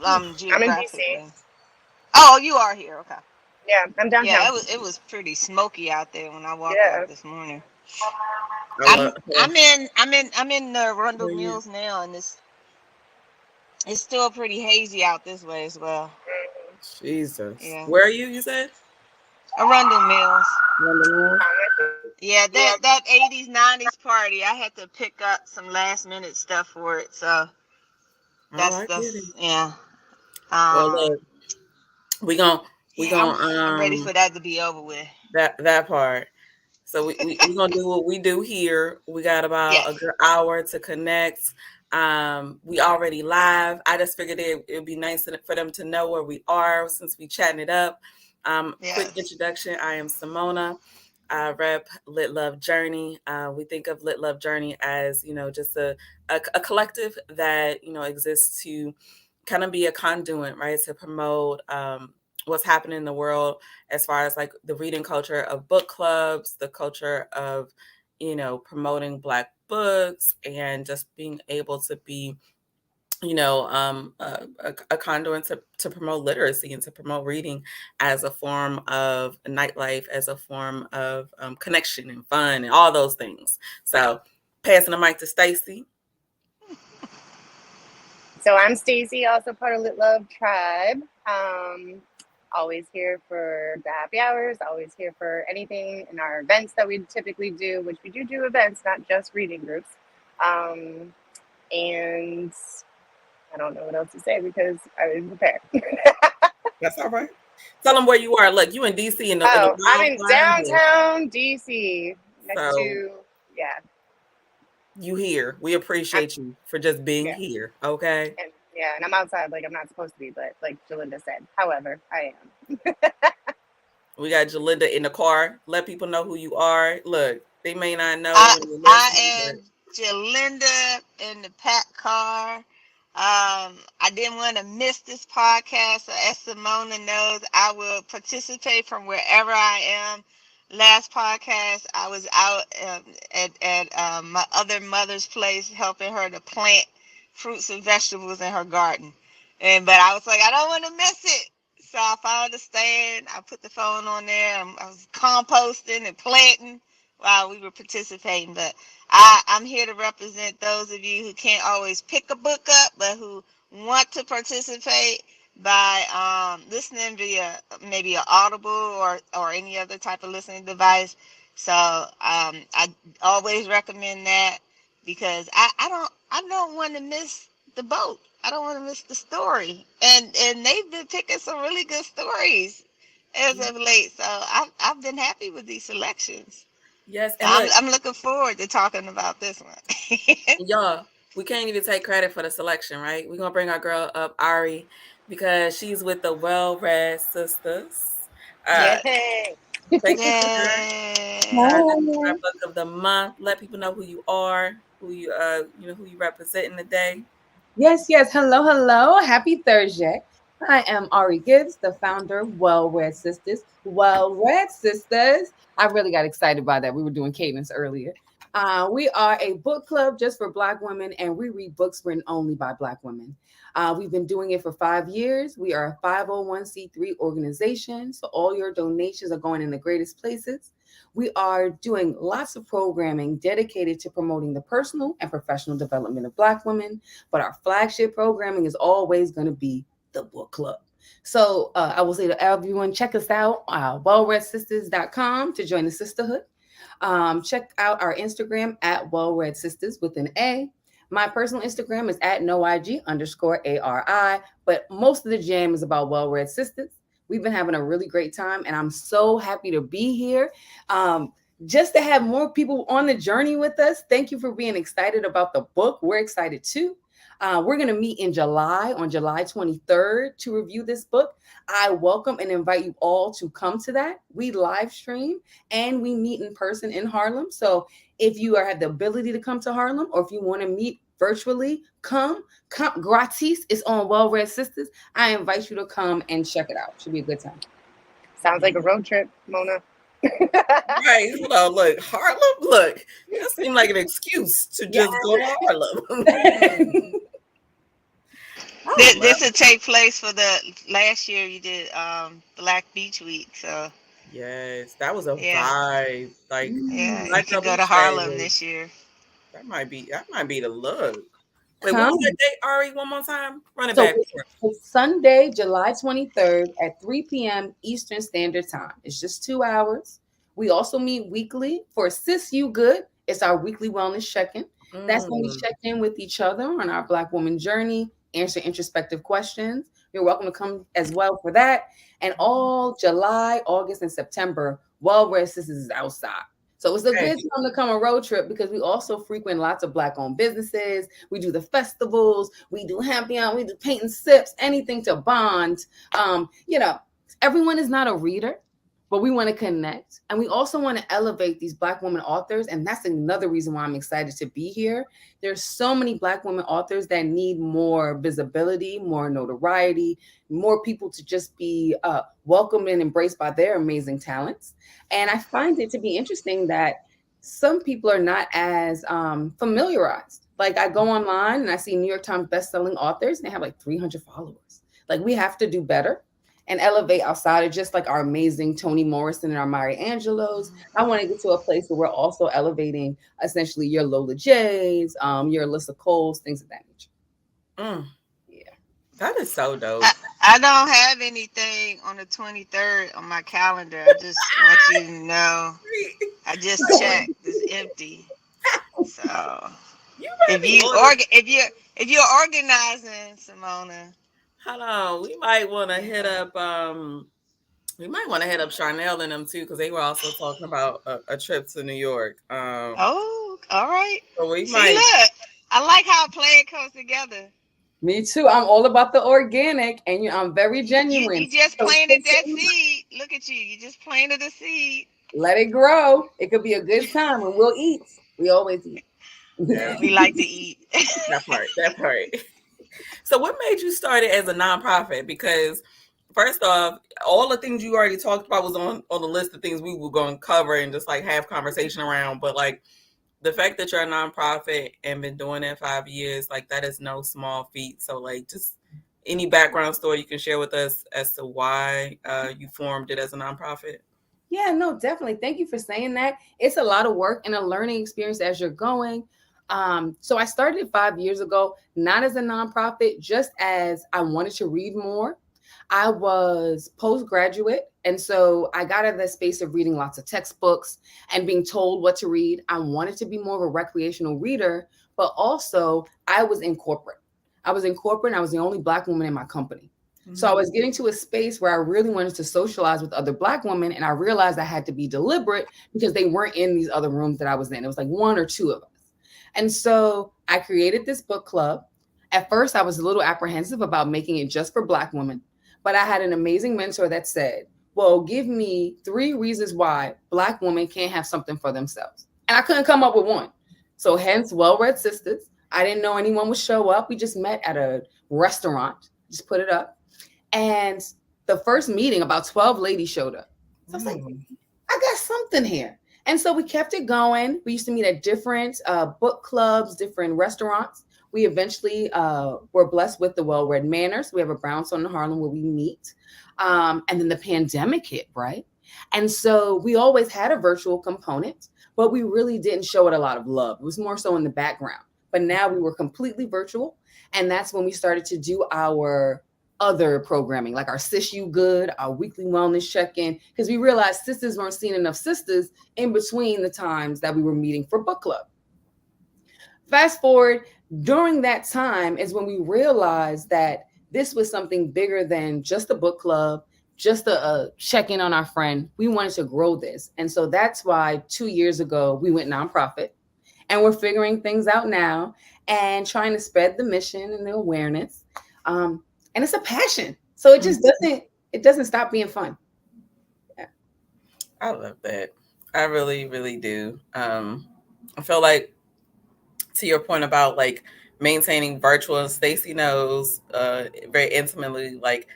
I'm in DC. Geographically. Oh, you are here. Okay. Yeah, I'm Yeah, downtown. it was pretty smoky out there when I walked Yeah. out this morning. I I'm love I'm in I'm in Rundle where you. Mills now, and it's still pretty hazy out this way as well. Jesus, Yeah, where are you? You said Arundel Mills. London Mills. Yeah, that 80s 90s party. I had to pick up some last minute stuff for it, so Oh, that's I get it. that's yeah. Well, Um, look, we gon' we yeah, I'm gon' I'm ready for that to be over with. that part. So we gonna do what we do here. We got about a Yes, good hour to connect. We already live. I just figured it would be nice for them to know where we are since we chatting it up. Quick yes. introduction. I am Simona. I rep Lit Love Journey. We think of Lit Love Journey as just a collective that exists to kind of be a conduit, right, to promote what's happening in the world as far as like the reading culture of book clubs, the culture of, promoting Black books and just being able to be, a conduit to promote literacy and to promote reading as a form of nightlife, as a form of connection and fun and all those things. So passing the mic to Stacy. So I'm Stacy, also part of Lit Love Tribe. Always here for the happy hours, always here for anything in our events that we typically do, which we do events, not just reading groups. And I don't know what else to say because I didn't prepare. That's all right. Tell them where you are. Look, you in DC in the Oh, I'm wild, in wild west. downtown DC next So to, yeah, you here. We I'm, appreciate you for just being yeah. here. Okay. And I'm outside like I'm not supposed to be, but like Jalinda said, however, I am. We got Jalinda in the car. Let people know who you are. Look, they may not know I when you're I listening, but am Jalinda in the pack car. I didn't want to miss this podcast, so as Simona knows, I will participate from wherever I am. Last podcast, I was out at my other mother's place helping her to plant fruits and vegetables in her garden, but I was like, I don't want to miss it. So I found a stand. I put the phone on there. I was composting and planting while we were participating. But I'm here to represent those of you who can't always pick a book up, but who want to participate by listening via maybe an Audible or any other type of listening device. So I always recommend that because I don't want to miss the boat. I don't want to miss the story, and they've been picking some really good stories as of late. So I've been happy with these selections. yes, So and look, I'm looking forward to talking about this one. y'all, we can't even take credit for the selection, right? We're gonna bring our girl up, Ari, because she's with the Well Read Sisters. Uh, Yay! take us to her. This is our Hi. book of the month. Let people know who you are, who you representing today. Yes, yes. Hello, hello. Happy Thursday. I am Ari Gibbs, the founder of Well Read Sisters. Well Read Sisters. I really got excited by that. We were doing cadence earlier. We are a book club just for Black women, and we read books written only by Black women. We've been doing it for 5 years. We are a 501c3 organization, so all your donations are going in the greatest places. We are doing lots of programming dedicated to promoting the personal and professional development of Black women, but our flagship programming is always going to be the book club. So I will say to everyone, check us out, wellreadsisters.com to join the sisterhood. Check out our Instagram at wellreadsisters with an A. My personal Instagram is at noig_ARI, but most of the jam is about Well Read Sisters. We've been having a really great time, and I'm so happy to be here. Just to have more people on the journey with us. Thank you for being excited about the book. We're excited too. We're going to meet in July, on July 23rd, to review this book. I welcome and invite you all to come to that. We live stream and we meet in person in Harlem. So if you have the ability to come to Harlem, or if you want to meet virtually, come gratis. It's on Well Read Sisters. I invite you to come and check it out. Should be a good time. Sounds like a road trip, Mona. Right. Hold on. Look, Harlem. Look, that seemed like an excuse to Yeah. just go to Harlem. I would This love will to. take place for the last year you did Black Beach Week. So Yes, that was a yeah, vibe. Like yeah, Mm, you Black can Girl go to Beach Day Harlem was this year. that might be the look. Wait, what was that come. date, Ari? One more time. Run it So back. it's Sunday, July 23rd at 3 p.m. Eastern Standard Time. It's just 2 hours. We also meet weekly for Sis You Good. It's our weekly wellness check-in. That's when we Mm, check in with each other on our Black woman journey, answer introspective questions. You're welcome to come as well for that. And all July, August, and September, Well Red Sisters is outside. So it's a okay. good time to come a road trip because we also frequent lots of Black owned businesses. We do the festivals, we do happy hour, we do paint and sips, anything to bond. You know, everyone is not a reader, but we want to connect. And we also want to elevate these Black women authors. And that's another reason why I'm excited to be here. There's so many Black women authors that need more visibility, more notoriety, more people to just be welcomed and embraced by their amazing talents. And I find it to be interesting that some people are not as familiarized. Like I go online and I see New York Times bestselling authors, and they have like 300 followers. Like we have to do better and elevate outside of just like our amazing Toni Morrison and our Maya Angelos. I want to get to a place where we're also elevating essentially your Lola J's, your Alyssa Cole's, things of that nature. Mm, Yeah. that is so I, dope. I don't have anything on the 23rd on my calendar. I just want you to know. I just checked. It's empty. So You might if be you on it. if you're organizing, Simona, Hold on. We might want to hit yeah. up we might want to hit up Charnel and them too, because they were also talking about a trip to New York. Oh, all right. So we See, might. look, I like how a plan comes together. Me too. I'm all about the organic, and I'm very genuine. You just So planted that seed. Look at you. You just planted a seed. let it grow. It could be a good time, and we'll eat. We always eat. Yeah, We like to eat. that part. That part. So what made you start it as a nonprofit? Because first off, all the things you already talked about was on the list of things we were going to cover and just like have conversation around. But like the fact that you're a nonprofit and been doing it 5 years, like that is no small feat. So like just any background story you can share with us as to why you formed it as a nonprofit. Yeah, no, definitely. Thank you for saying that. It's a lot of work and a learning experience as you're going. So I started 5 years ago, not as a nonprofit, just as I wanted to read more. I was postgraduate, and so I got out of that space of reading lots of textbooks and being told what to read. I wanted to be more of a recreational reader, but also I was in corporate. I was in corporate, and I was the only Black woman in my company. So I Mm-hmm. was getting to a space where I really wanted to socialize with other Black women, and I realized I had to be deliberate because they weren't in these other rooms that I was in. It was like one or two of us. And so I created this book club. At first, I was a little apprehensive about making it just for Black women, but I had an amazing mentor that said, well, give me 3 reasons why Black women can't have something for themselves. And I couldn't come up with one. So hence Well Read Sisters. I didn't know anyone would show up. We just met at a restaurant, just put it up. And the first meeting, about 12 ladies showed up. So I was like, Mm. I got something here. And so we kept it going. We used to meet at different book clubs, different restaurants. We eventually were blessed with the Well Read Manors. We have a brownstone in Harlem where we meet. And then the pandemic hit, right? And so we always had a virtual component, but we really didn't show it a lot of love. It was more so in the background. But now we were completely virtual. And that's when we started to do our other programming, like our Sis You Good, our weekly wellness check-in, because we realized sisters weren't seeing enough sisters in between the times that we were meeting for book club. Fast forward, during that time is when we realized that this was something bigger than just a book club, just a check-in on our friend. We wanted to grow this. And so that's why 2 years ago we went nonprofit, and we're figuring things out now and trying to spread the mission and the awareness. And it's a passion. So it just doesn't stop being fun. Yeah. I love that. I really, really do. I feel like to your point about like maintaining virtual, and Stacy knows very intimately, like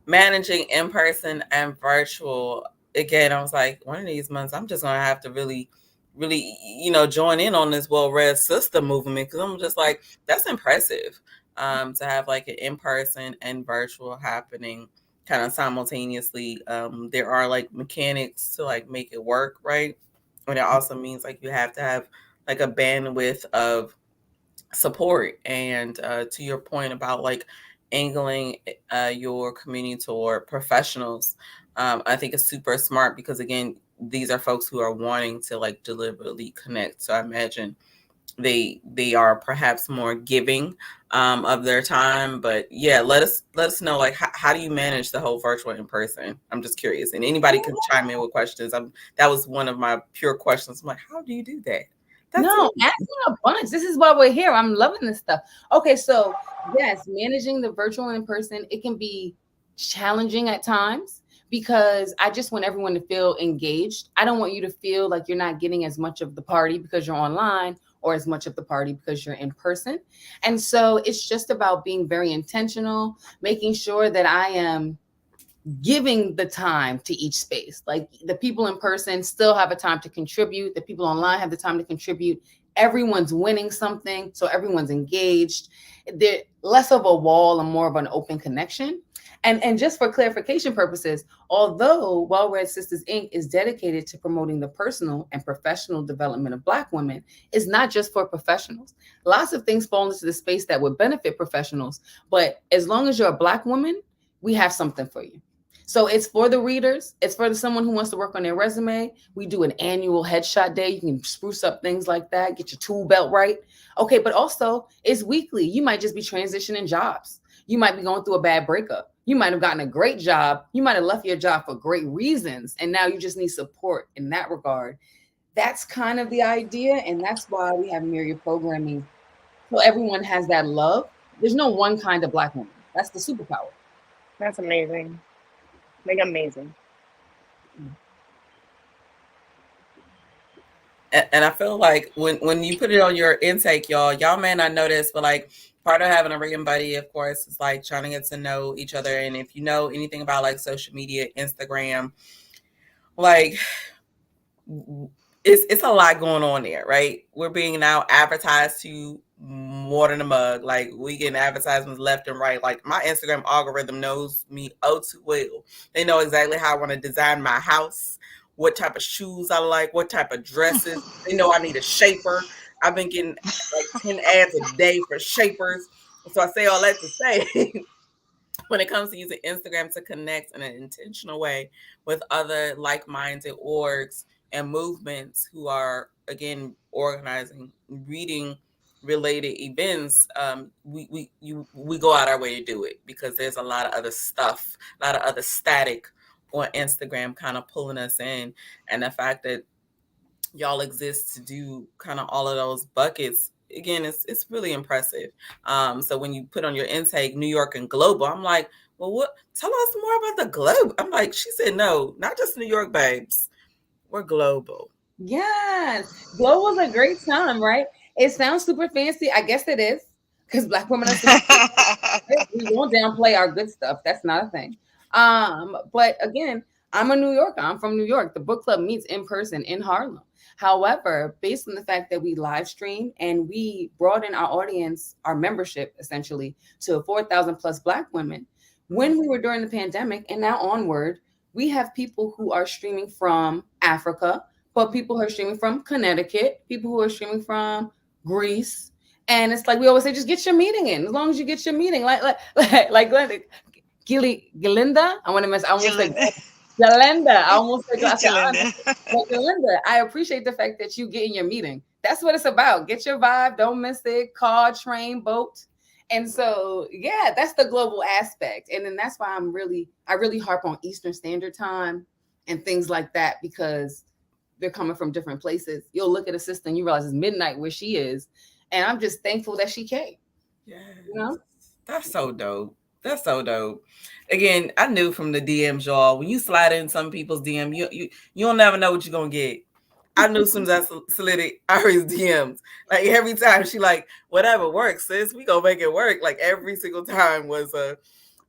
managing in person and virtual. Again, I was like, one of these months, I'm just gonna have to really, really, join in on this well read sister movement because I'm just like, that's impressive. to have like an in-person and virtual happening kind of simultaneously. There are like mechanics to like make it work, right? And it also means like you have to have like a bandwidth of support. And to your point about like angling your community toward professionals, I think it's super smart because again, these are folks who are wanting to like deliberately connect. So I imagine they are perhaps more giving of their time. But yeah, let us know like how do you manage the whole virtual in person? I'm just curious, and anybody can chime in with questions. That was one of my pure questions. I'm like, how do you do that? That's No, amazing. asking a bunch. This is why we're here. I'm loving this stuff. Okay, so yes, managing the virtual and in person, it can be challenging at times because I just want everyone to feel engaged. I don't want you to feel like you're not getting as much of the party because you're online or as much of the party because you're in person. And so it's just about being very intentional, making sure that I am giving the time to each space. Like the people in person still have a time to contribute, the people online have the time to contribute. Everyone's winning something, so everyone's engaged. They're less of a wall and more of an open connection. And just for clarification purposes, although Well Read Sisters Inc. is dedicated to promoting the personal and professional development of Black women, it's not just for professionals. Lots of things fall into the space that would benefit professionals, but as long as you're a Black woman, we have something for you. So it's for the readers. It's for someone who wants to work on their resume. We do an annual headshot day. You can spruce up things like that, get your tool belt right. Okay, but also it's weekly. You might just be transitioning jobs. You might be going through a bad breakup. You might have gotten a great job. You might have left your job for great reasons. And now you just need support in that regard. That's kind of the idea. And that's why we have myriad programming. So everyone has that love. There's no one kind of Black woman. That's the superpower. That's amazing. Like amazing. And I feel like when you put it on your intake, y'all may not know this, but like part of having a reading buddy, of course, is like trying to get to know each other. And if you know anything about like social media, Instagram, like it's a lot going on there, right? We're being now advertised to more than a mug. Like we getting advertisements left and right. Like my Instagram algorithm knows me oh too well. They know exactly how I want to design my house, what type of shoes I like, what type of dresses. They know I need a shaper. I've been getting like 10 ads a day for shapers. So I say all that to say when it comes to using Instagram to connect in an intentional way with other like-minded orgs and movements who are again organizing reading related events, we go out our way to do it because there's a lot of other stuff, a lot of other static on Instagram kind of pulling us in. And the fact that y'all exist to do kind of all of those buckets, again, it's really impressive. So when you put on your intake New York and global, I'm like, well, what, tell us more about the globe. I'm like, she said no, not just New York, babes, we're global. Yes. Glow was a great time, right? It sounds super fancy. I guess it is because Black women are super fancy. We won't downplay our good stuff. That's not a thing. But again, I'm a New Yorker. I'm from New York. The book club meets in person in Harlem. However, based on the fact that we live stream and we broaden our audience, our membership essentially to 4,000 plus Black women, when we were during the pandemic and now onward, we have people who are streaming from Africa, but people who are streaming from Connecticut, people who are streaming from Greece. And it's like we always say, just get your meeting in. As long as you get your meeting, like Glenda, Galinda. I want to mess. I almost say Galinda. I almost say I said, but Galinda, I appreciate the fact that you get in your meeting. That's what it's about. Get your vibe. Don't miss it. Car, train, boat. And so, yeah, that's the global aspect. And then that's why I really harp on Eastern Standard Time and things like that because they're coming from different places. You'll look at a sister and you realize it's midnight where she is. And I'm just thankful that she came. Yeah, You know? that's so dope. That's so dope. Again, I knew from the DMs, y'all, when you slide in some people's DM, you don't never know what you're gonna get. I knew as soon as I slid it, Ari's DMs. Like every time she like, whatever works, sis, we gonna make it work. Like every single time was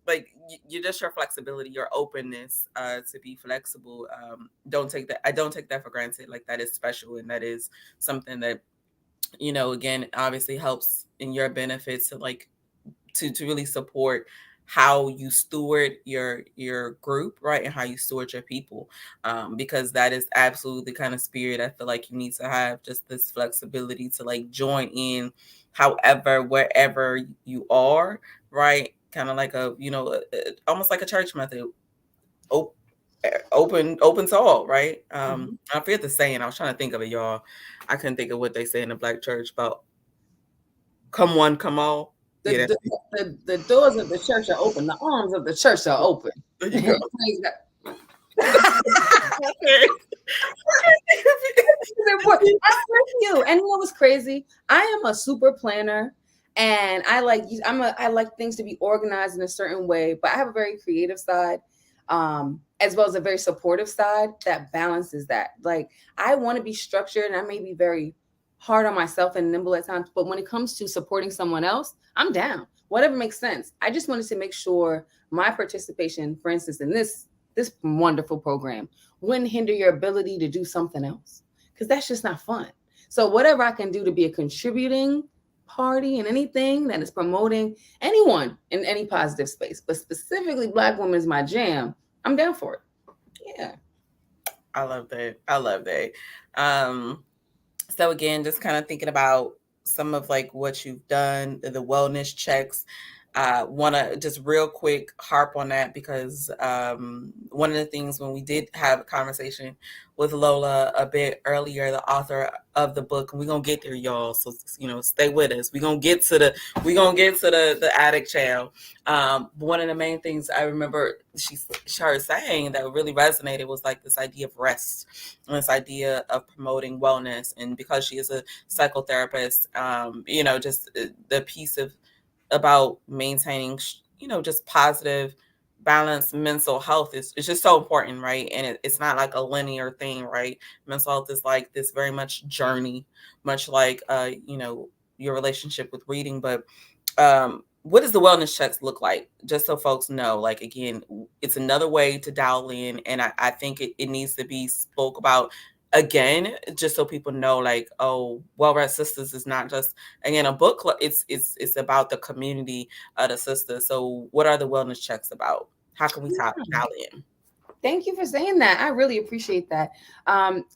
like you just your flexibility, your openness to be flexible. I don't take that for granted. Like that is special and that is something that, again, obviously helps in your benefits to like to really support how you steward your group, right, and how you steward your people, because that is absolutely the kind of spirit I feel like you need to have, just this flexibility to like join in however wherever you are, right, kind of like a, almost like a church method, op- open to all, right. Mhm. I forget the saying, I was trying to think of it, y'all. I couldn't think of what they say in the black church about come one come all. The, Yeah, that's the, it. the doors of the church are open. The arms of the church are open. There you go. Praise God. Okay. It's important. I'm with you. And you know what's crazy? I am a super planner, and I like things to be organized in a certain way, but I have a very creative side, as well as a very supportive side that balances that. Like, I want to be structured, and I may be very hard on myself and nimble at times, but when it comes to supporting someone else, I'm down. Whatever makes sense. I just wanted to make sure my participation, for instance, in this wonderful program, wouldn't hinder your ability to do something else, because that's just not fun. So whatever I can do to be a contributing party in anything that is promoting anyone in any positive space, but specifically Black women is my jam, I'm down for it. Yeah. I love that. I love that. Um, so again, just kind of thinking about some of like what you've done, the wellness checks. Want to just real quick harp on that because one of the things when we did have a conversation with Lola a bit earlier, the author of the book, and we're gonna get there, y'all. So stay with us. We're gonna get to the addict child. But one of the main things I remember she started saying that really resonated was like this idea of rest and this idea of promoting wellness. And because she is a psychotherapist, just the piece of about maintaining, just positive, balanced mental health is it's just so important, right? And it's not like a linear thing, right? Mental health is like this very much journey, much like your relationship with reading. But what does the wellness checks look like? Just so folks know, like, again, it's another way to dial in. And I think it needs to be spoke about again, just so people know, like, oh, Well Read Sisters is not just, again, a book club. It's about the community of the sisters. So what are the wellness checks about? How can we dial in? Thank you for saying that. I really appreciate that.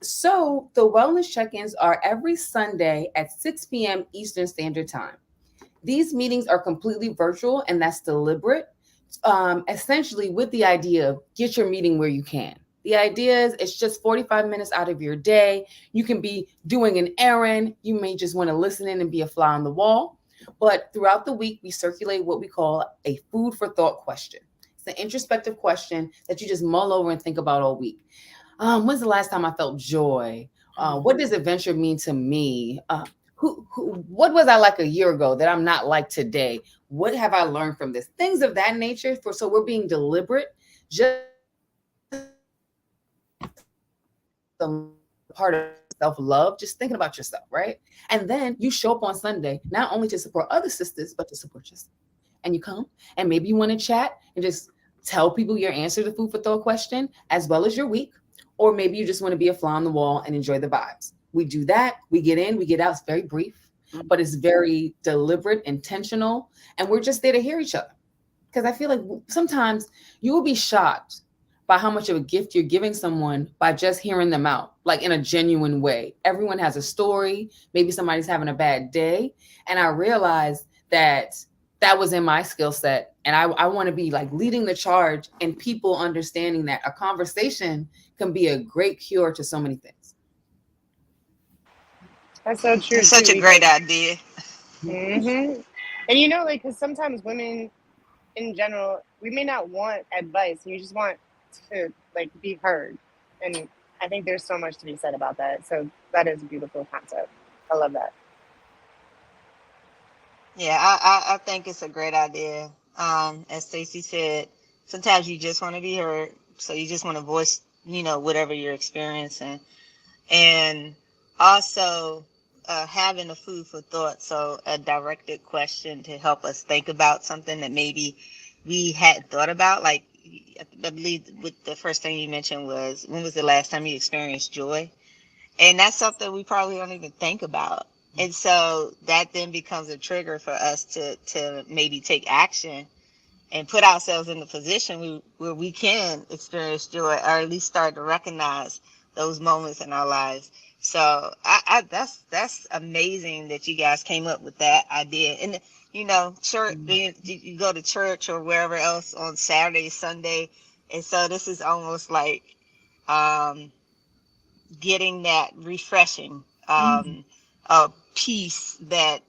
So the wellness check-ins are every Sunday at 6 p.m. Eastern Standard Time. These meetings are completely virtual, and that's deliberate, essentially with the idea of get your meeting where you can. The idea is it's just 45 minutes out of your day. You can be doing an errand. You may just want to listen in and be a fly on the wall. But throughout the week, we circulate what we call a food for thought question. It's an introspective question that you just mull over and think about all week. When's the last time I felt joy? What does adventure mean to me? What was I like a year ago that I'm not like today? What have I learned from this? Things of that nature. So we're being deliberate, just the part of self-love, just thinking about yourself, right? And then you show up on Sunday, not only to support other sisters, but to support yourself. And you come, and maybe you want to chat and just tell people your answer to the food for thought question, as well as your week. Or maybe you just want to be a fly on the wall and enjoy the vibes. We do that. We get in, we get out. It's very brief, but it's very deliberate, intentional. And we're just there to hear each other. Because I feel like sometimes you will be shocked by how much of a gift you're giving someone by just hearing them out, like in a genuine way. Everyone has a story. Maybe somebody's having a bad day. And I realized that was in my skill set. And I want to be like leading the charge and people understanding that a conversation can be a great cure to so many things. That's so true It's such too. a great idea. Mm-hmm. And like, because sometimes women in general, we may not want advice. You just want to like be heard. And I think there's so much to be said about that. So that is a beautiful concept. I love that. Yeah, I think it's a great idea. As Stacey said, sometimes you just want to be heard. So you just want to voice, whatever you're experiencing. And also having a food for thought. So a directed question to help us think about something that maybe we hadn't thought about. Like, I believe with the first thing you mentioned was, when was the last time you experienced joy? And that's something we probably don't even think about And so that then becomes a trigger for us to maybe take action and put ourselves in the position where we can experience joy, or at least start to recognize those moments in our lives. So that's amazing that you guys came up with that idea. And church, you go to church or wherever else on Saturday, Sunday, and so this is almost like um, getting that refreshing peace that's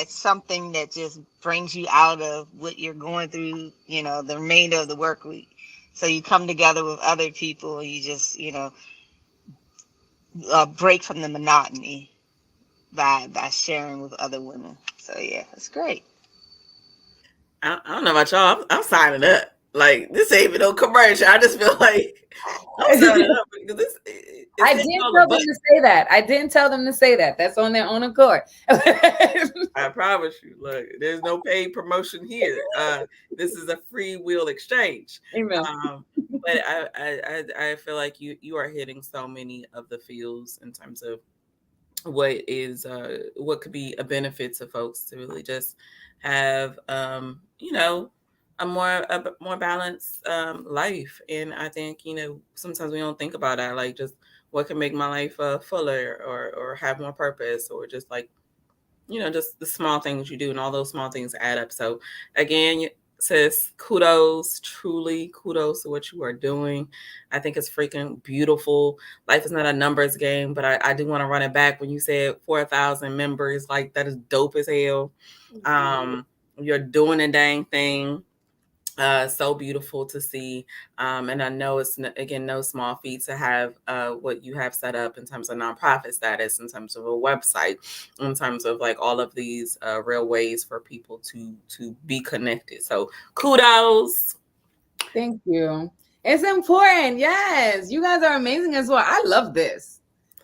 something that just brings you out of what you're going through, the remainder of the work week. So you come together with other people and you just, break from the monotony by sharing with other women. So yeah, it's great. I don't know about y'all. I'm signing up. Like, this ain't even no commercial. I just feel like I'm signing up because it's I hitting didn't all the tell them to buttons. say that. I didn't tell them to say that. That's on their own accord. I promise you. Look, there's no paid promotion here. This is a free will exchange. Amen. But I feel like you are hitting so many of the fields in terms of what could be a benefit to folks to really just have a more balanced life. And I think sometimes we don't think about that, like just what can make my life fuller or have more purpose, or just like just the small things you do, and all those small things add up. So again, sis, kudos, truly kudos to what you are doing. I think it's freaking beautiful. Life is not a numbers game, but I do want to run it back when you said 4,000 members. Like, that is dope as hell. You're doing a dang thing. So beautiful to see. And I know it's, again, no small feat to have what you have set up in terms of nonprofit status, in terms of a website, in terms of like all of these real ways for people to be connected. So kudos. Thank you. It's important. Yes. You guys are amazing as well. I love this.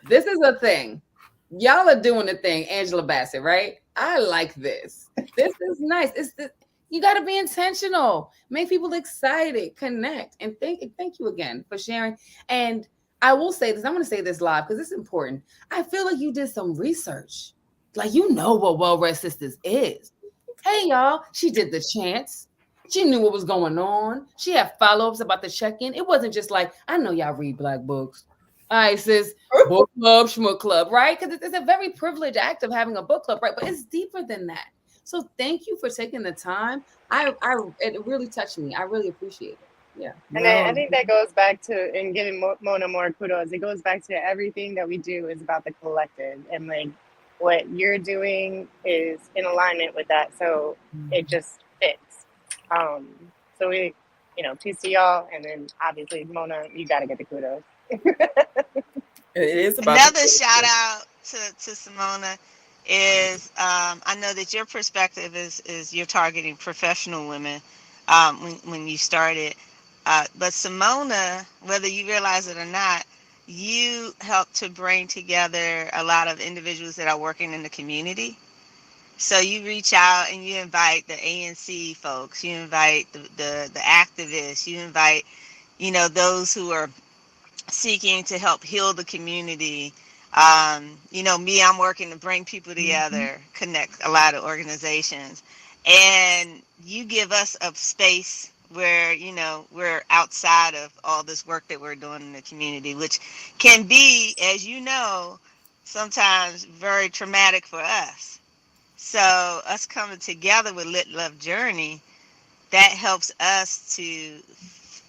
This is a thing. Y'all are doing the thing, Angela Bassett, right? I like this. This is nice. You got to be intentional. Make people excited, connect, and thank you again for sharing. And I will say this. I'm going to say this live because it's important. I feel like you did some research. Like, you know what Well Read Sisters is. Hey, y'all. She did the chants. She knew what was going on. She had follow-ups about the check-in. It wasn't just like, I know y'all read Black books. All right, sis, book club, schmuck club, right? Because it's a very privileged act of having a book club, right? But it's deeper than that. So thank you for taking the time. It really touched me. I really appreciate it. Yeah. And I think that goes back to, and giving Mona more kudos, it goes back to everything that we do is about the collective. And like what you're doing is in alignment with that. So it just fits. So peace to y'all. And then obviously, Mona, you got to get the kudos. It is about Another shout out to Simona is I know that your perspective is you're targeting professional women when you started, but Simona, whether you realize it or not, you help to bring together a lot of individuals that are working in the community. So you reach out and you invite the ANC folks, you invite the activists, you invite those who are seeking to help heal the community. Me, I'm working to bring people together, connect a lot of organizations. And you give us a space where, we're outside of all this work that we're doing in the community, which can be, as you know, sometimes very traumatic for us. So us coming together with LitLoveJourney, that helps us to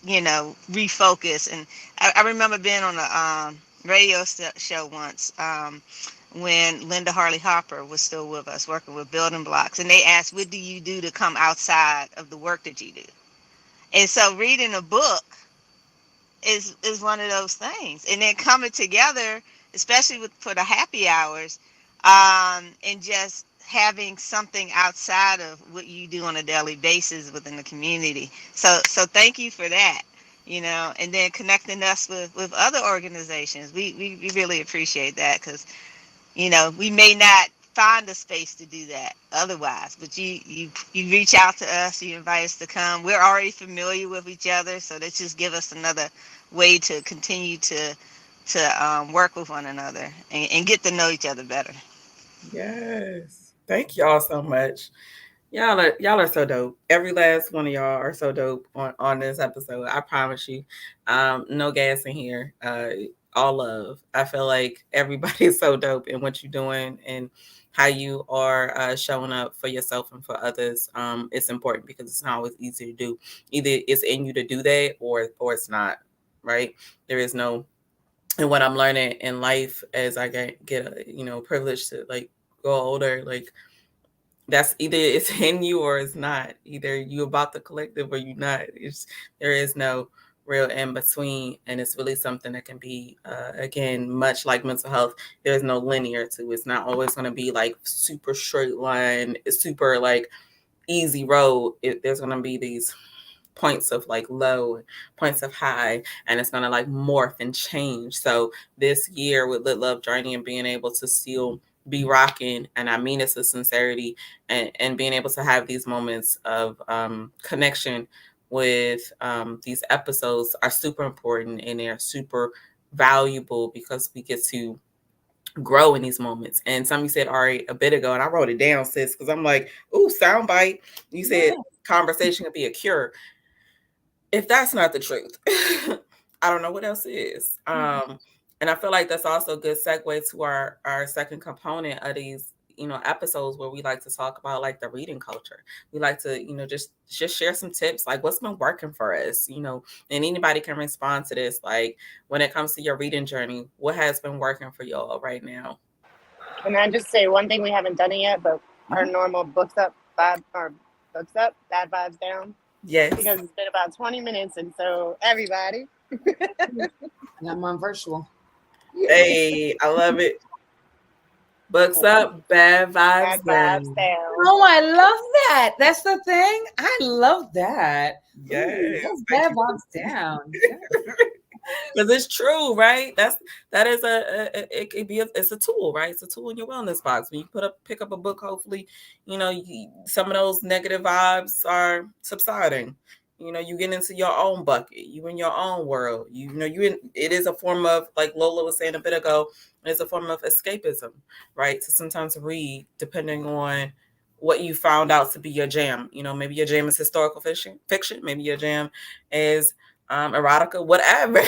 refocus. And I remember being on a radio show once when Linda Harley Hopper was still with us, working with building blocks, and they asked, what do you do to come outside of the work that you do? And so reading a book is one of those things. And then coming together, especially for the happy hours, and just having something outside of what you do on a daily basis within the community. So thank you for that. And then connecting us with other organizations. We really appreciate that, because we may not find a space to do that otherwise, but you reach out to us, you invite us to come. We're already familiar with each other, so that just give us another way to continue to work with one another and get to know each other better. Yes. Thank y'all so much. Y'all are so dope. Every last one of y'all are so dope on this episode. I promise you. No gas in here. All love. I feel like everybody is so dope in what you're doing and how you are showing up for yourself and for others. It's important because it's not always easy to do. Either it's in you to do that or it's not. Right? There is no. And what I'm learning in life as I get privileged to like go older, like that's either it's in you or it's not. Either you about the collective or you not. There is no real in between, and it's really something that can be again much like mental health. There's no linear to it. It's not always going to be like super straight line. It's super like easy road. There's going to be these points of like low, points of high, and it's gonna like morph and change. So this year with Lit Love Journey and being able to still be rocking, and I mean it's a sincerity, and being able to have these moments of connection with these episodes are super important and they're super valuable because we get to grow in these moments. And something you said Ari a bit ago, and I wrote it down, sis, because I'm like, ooh, soundbite. You said conversation could be a cure. If that's not the truth, I don't know what else is. And I feel like that's also a good segue to our second component of these, episodes where we like to talk about like the reading culture. We like to, just share some tips, like what's been working for us, and anybody can respond to this. Like when it comes to your reading journey, what has been working for y'all right now? Can I just say one thing we haven't done it yet, but our normal books up, vibe, or books up, bad vibes down, Yes. because it's been about 20 minutes, and so everybody. And I'm on virtual. Hey, I love it. Books up, bad Bad vibes vibes down. down. Oh, I love that. That's the thing. I love that. Yes. Ooh, those Thank bad you. vibes down. Yeah. Because it's true, right? That is it could be it's a tool, right? It's a tool in your wellness box. When you pick up a book, hopefully, some of those negative vibes are subsiding. You get into your own bucket, you in your own world. It is a form of, like Lola was saying a bit ago, it's a form of escapism, right? To sometimes read, depending on what you found out to be your jam. Maybe your jam is historical fiction. Maybe your jam is erotica, whatever.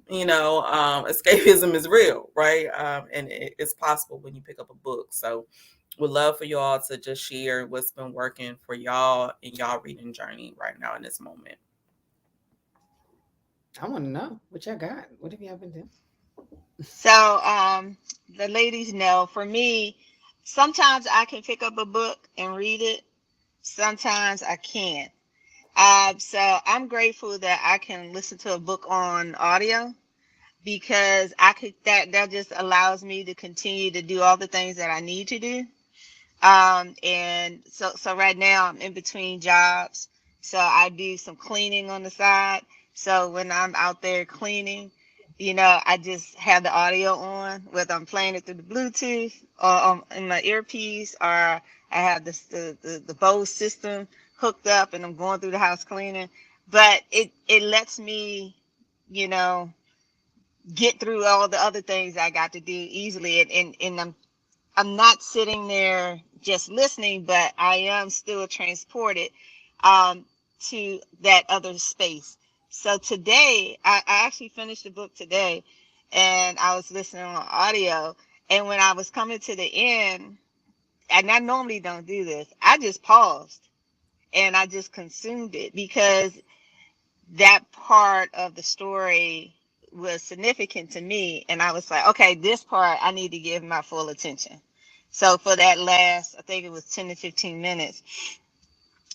Escapism is real, right? And it's possible when you pick up a book. So would love for y'all to just share what's been working for y'all in y'all reading journey right now in this moment. I want to know what y'all got. What have y'all been doing? So, the ladies know for me, sometimes I can pick up a book and read it. Sometimes I can't. So I'm grateful that I can listen to a book on audio because that just allows me to continue to do all the things that I need to do. And so right now I'm in between jobs. So I do some cleaning on the side. So when I'm out there cleaning, I just have the audio on, whether I'm playing it through the Bluetooth or in my earpiece, or I have the Bose system hooked up and I'm going through the house cleaning. But it lets me, you know, get through all the other things I got to do easily. And I'm not sitting there just listening, but I am still transported um, to that other space. So today, I actually finished the book today, and I was listening on audio. And when I was coming to the end, and I normally don't do this, I just paused and I just consumed it because that part of the story was significant to me. And I was like, okay, this part I need to give my full attention. So for that last, I think it was 10 to 15 minutes,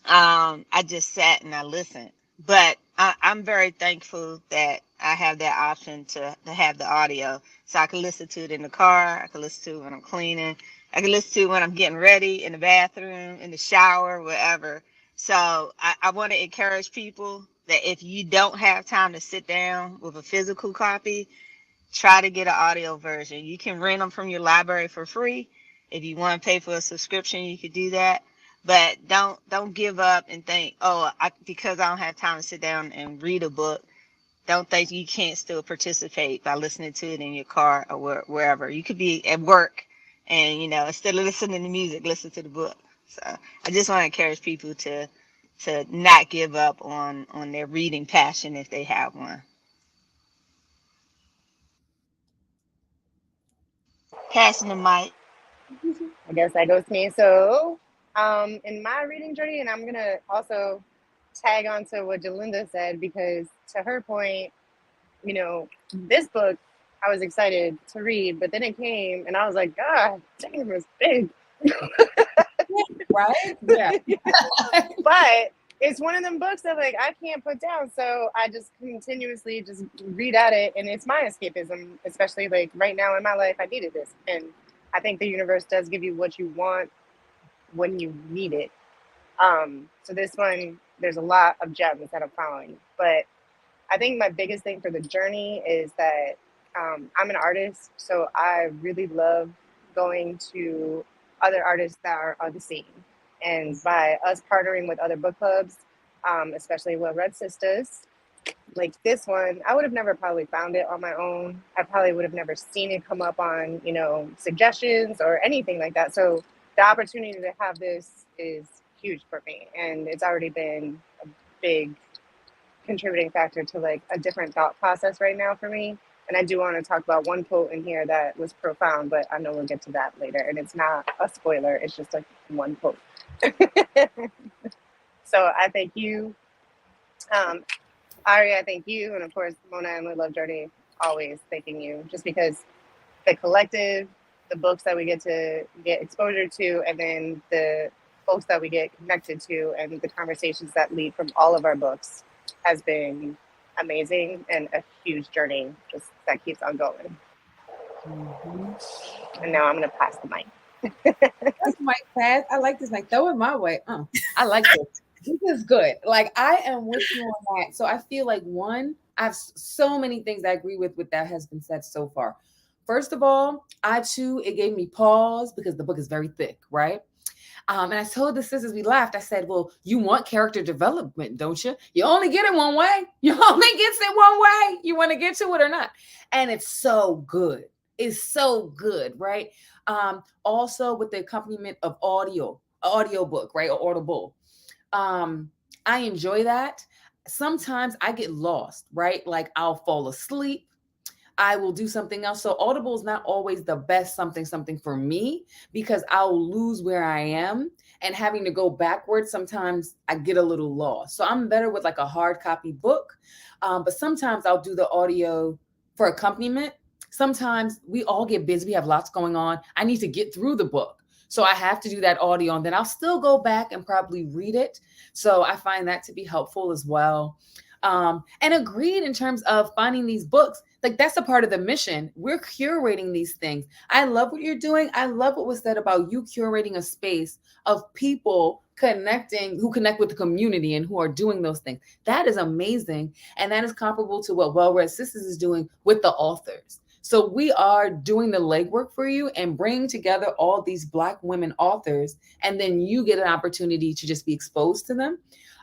I just sat and I listened. But I'm very thankful that I have that option to have the audio. So I can listen to it in the car. I can listen to it when I'm cleaning. I can listen to it when I'm getting ready in the bathroom, in the shower, wherever. So I want to encourage people that if you don't have time to sit down with a physical copy, try to get an audio version. You can rent them from your library for free. If you want to pay for a subscription, you could do that. But don't give up and think, oh, because I don't have time to sit down and read a book. Don't think you can't still participate by listening to it in your car or wherever. You could be at work And instead of listening to music, listen to the book. So I just want to encourage people to not give up on their reading passion if they have one. Passing the mic. I guess that goes to me. So, in my reading journey, and I'm gonna also tag on to what Jalinda said, because to her point, this book I was excited to read, but then it came and I was like, God dang, it was big. Right? Yeah. But it's one of them books that like I can't put down. So I just continuously just read at it, and it's my escapism, especially like right now in my life. I needed this. And I think the universe does give you what you want when you need it. So this one, there's a lot of gems that I'm following. But I think my biggest thing for the journey is that I'm an artist, so I really love going to other artists that are unseen. And by us partnering with other book clubs, especially with Red Sisters, like this one, I would have never probably found it on my own. I probably would have never seen it come up on, suggestions or anything like that. So the opportunity to have this is huge for me. And it's already been a big contributing factor to like a different thought process right now for me. And I do want to talk about one quote in here that was profound, but I know we'll get to that later. And it's not a spoiler, it's just like one quote. So I thank you, Ari, I thank you, and of course, Mona and LitLoveJourney, always thanking you, just because the collective, the books that we get to get exposure to, and then the folks that we get connected to, and the conversations that lead from all of our books has been amazing and a huge journey just that keeps on going. Mm-hmm. And now I'm going to pass the mic. That's my pass. I like this. Like, throw it my way. I like this. This is good. Like, I am with you on that. So I feel like I have so many things I agree with that has been said so far. First of all, it gave me pause because the book is very thick, right? And I told the sisters, we laughed. I said, well, you want character development, don't you? You only get it one way. You only get it one way. You want to get to it or not. And it's so good. It's so good, right? Also with the accompaniment of audiobook, right? Or audible. I enjoy that. Sometimes I get lost, right? Like I'll fall asleep. I will do something else. So Audible is not always the best something for me because I'll lose where I am, and having to go backwards, sometimes I get a little lost. So I'm better with like a hard copy book. But sometimes I'll do the audio for accompaniment. Sometimes we all get busy. We have lots going on. I need to get through the book. So I have to do that audio, and then I'll still go back and probably read it. So I find that to be helpful as well. And agreed in terms of finding these books. Like that's a part of the mission. We're curating these things. I love what you're doing. I love what was said about you curating a space of people who connect with the community and who are doing those things. That is amazing. And that is comparable to what Well Read Sisters is doing with the authors. So we are doing the legwork for you and bringing together all these Black women authors, and then you get an opportunity to just be exposed to them.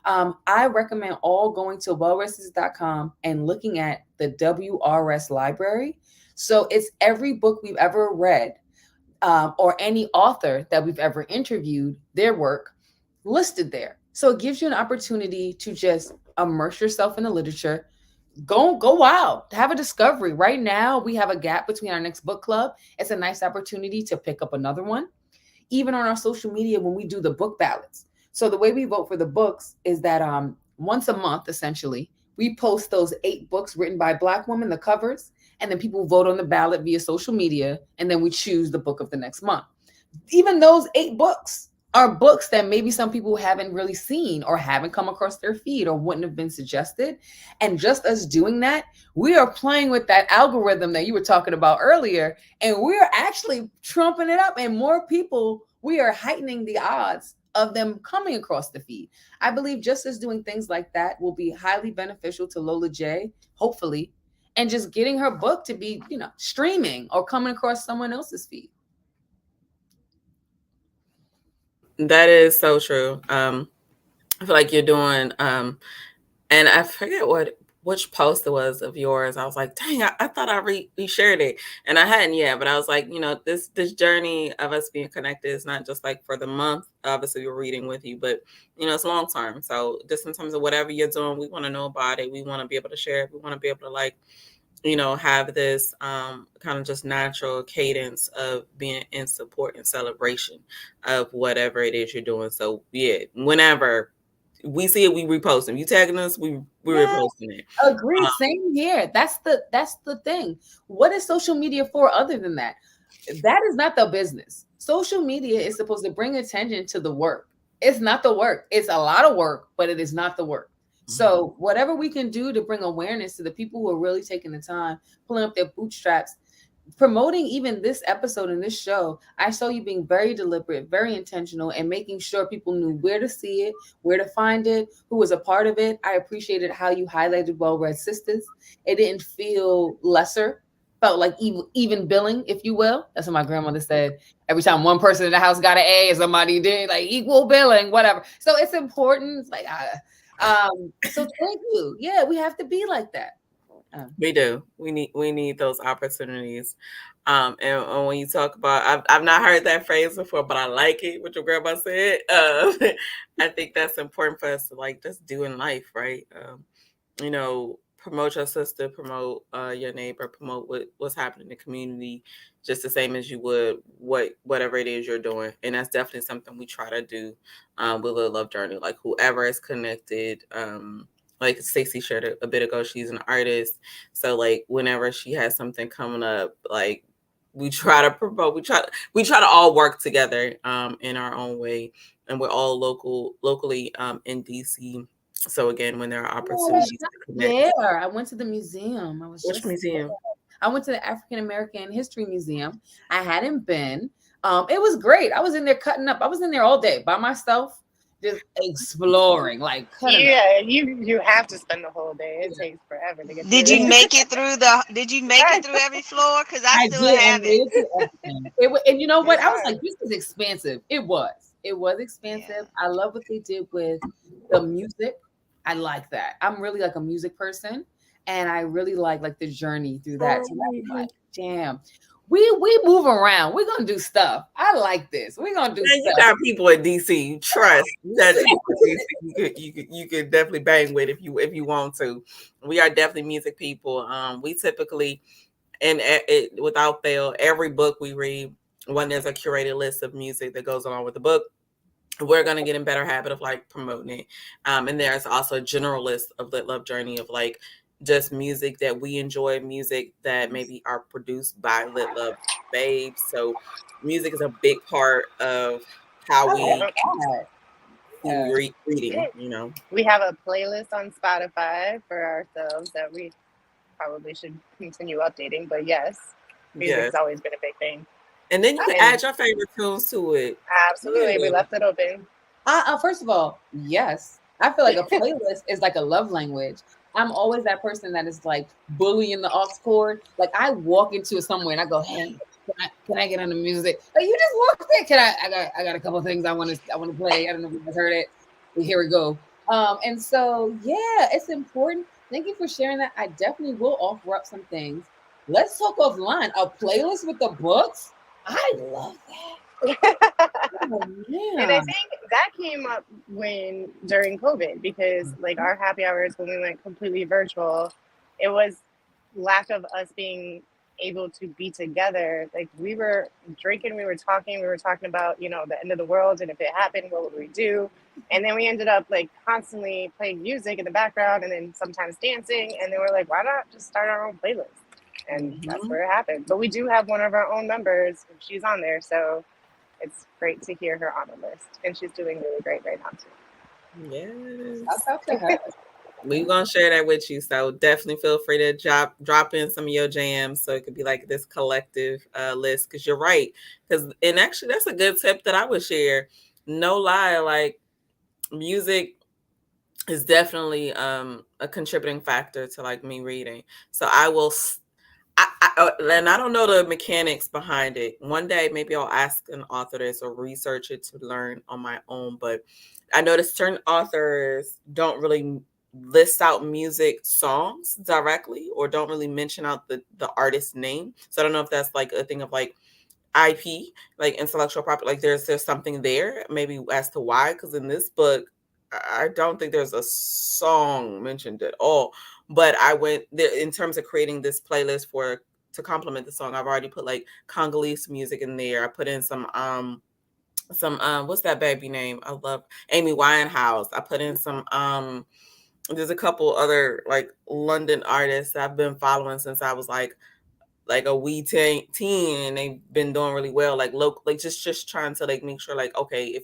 I recommend all going to wellresisters.com and looking at the WRS library. So it's every book we've ever read, or any author that we've ever interviewed, their work listed there. So it gives you an opportunity to just immerse yourself in the literature. Go wild, have a discovery. Right now, we have a gap between our next book club. It's a nice opportunity to pick up another one. Even on our social media, when we do the book ballots. So the way we vote for the books is that once a month, essentially, we post those 8 books written by Black women, the covers, and then people vote on the ballot via social media, and then we choose the book of the next month. Even those 8 books are books that maybe some people haven't really seen or haven't come across their feed or wouldn't have been suggested. And just us doing that, we are playing with that algorithm that you were talking about earlier, and we're actually trumping it up, and more people, we are heightening the odds of them coming across the feed. I believe just as doing things like that will be highly beneficial to Lola J, hopefully, and just getting her book to be, streaming or coming across someone else's feed. That is so true. I feel like you're doing And I forget which post it was of yours. I was like, dang, I thought I reshared it, and I hadn't yet. But I was like, this journey of us being connected is not just like for the month. Obviously, we're reading with you, but it's long term. So just in terms of whatever you're doing, we want to know about it. We want to be able to share it. We want to be able to like have this kind of just natural cadence of being in support and celebration of whatever it is you're doing. So yeah, whenever we see it, we repost them. You tagging us, we reposting it. Agreed. Same here. That's the thing. What is social media for other than that? That is not the business. Social media is supposed to bring attention to the work. It's not the work. It's a lot of work, but it is not the work. So whatever we can do to bring awareness to the people who are really taking the time, pulling up their bootstraps, promoting even this episode and this show, I saw you being very deliberate, very intentional, and making sure people knew where to see it, where to find it, who was a part of it. I appreciated how you highlighted Well-Read Sisters. It didn't feel lesser, felt like even billing, if you will. That's what my grandmother said. Every time one person in the house got an A, somebody did, like equal billing, whatever. So it's important. Like, so thank you. Yeah, we have to be like that. We do. We need those opportunities. And when you talk about, I've not heard that phrase before, but I like it. What your grandma said. I think that's important for us to like just do in life, right? Promote your sister, promote your neighbor, promote what's happening in the community, just the same as you would whatever it is you're doing. And that's definitely something we try to do with LitLoveJourney. Like whoever is connected. Like Stacey shared a bit ago, she's an artist. So like whenever she has something coming up, like we try to promote, we try to all work together in our own way. And we're all locally in DC. So again, when there are opportunities to connect. Yeah, I went to the museum. Which museum? I went to the African American History Museum. I hadn't been. It was great. I was in there cutting up. I was in there all day by myself, just exploring, like cutting up. You have to spend the whole day. It takes forever to get. Did you make it through every floor? Because I still have it. And you know what? I was like, this is expensive. It was expensive. Yeah. I love what they did with the music. I like that. I'm really like a music person, and I really like the journey through that. So I'm like, damn, we move around. We're gonna do stuff. I like this. We're gonna do stuff. You got people in DC. You trust. You could definitely bang with if you want to. We are definitely music people. We typically, and without fail, every book we read, when there's a curated list of music that goes along with the book, we're going to get in better habit of like promoting it. And there's also a general list of LitLoveJourney of like just music that we enjoy, music that maybe are produced by LitLove babes. So music is a big part of how we reading, We have a playlist on Spotify for ourselves that we probably should continue updating, but yes, music's always been a big thing. And then you can add your favorite tunes to it. Absolutely. We left it open. First of all, yes. I feel like a playlist is like a love language. I'm always that person that is like bullying the aux cord. Like I walk into somewhere and I go, hey, can I get on the music? Like you just walked in. I got a couple of things I want to play. I don't know if you guys heard it. But here we go. And so yeah, it's important. Thank you for sharing that. I definitely will offer up some things. Let's talk offline. A playlist with the books. I love that. Oh, yeah. And I think that came up during COVID, because like our happy hours when we went completely virtual, it was lack of us being able to be together. Like we were drinking, we were talking about, the end of the world, and if it happened, what would we do? And then we ended up like constantly playing music in the background and then sometimes dancing. And then we're like, why not just start our own playlist? And that's where it happened. But we do have one of our own members. She's on there. So it's great to hear her on the list. And she's doing really great right now, too. Yes. I'll talk to her. We're going to share that with you. So definitely feel free to drop in some of your jams. So it could be like this collective list. Because you're right. And actually, that's a good tip that I would share. No lie. Like music is definitely a contributing factor to like me reading. So I will... and I don't know the mechanics behind it. One day, maybe I'll ask an author this or research it to learn on my own. But I noticed certain authors don't really list out music songs directly or don't really mention out the artist's name. So I don't know if that's like a thing of like IP, like intellectual property, like there's something there maybe as to why, because in this book I don't think there's a song mentioned at all. But I went there in terms of creating this playlist for to complement the song. I've already put like Congolese music in there. I put in some what's that baby name? I love Amy Winehouse. I put in some there's a couple other like London artists I've been following since I was like a wee teen, and they've been doing really well. Like local, like just trying to like make sure like okay,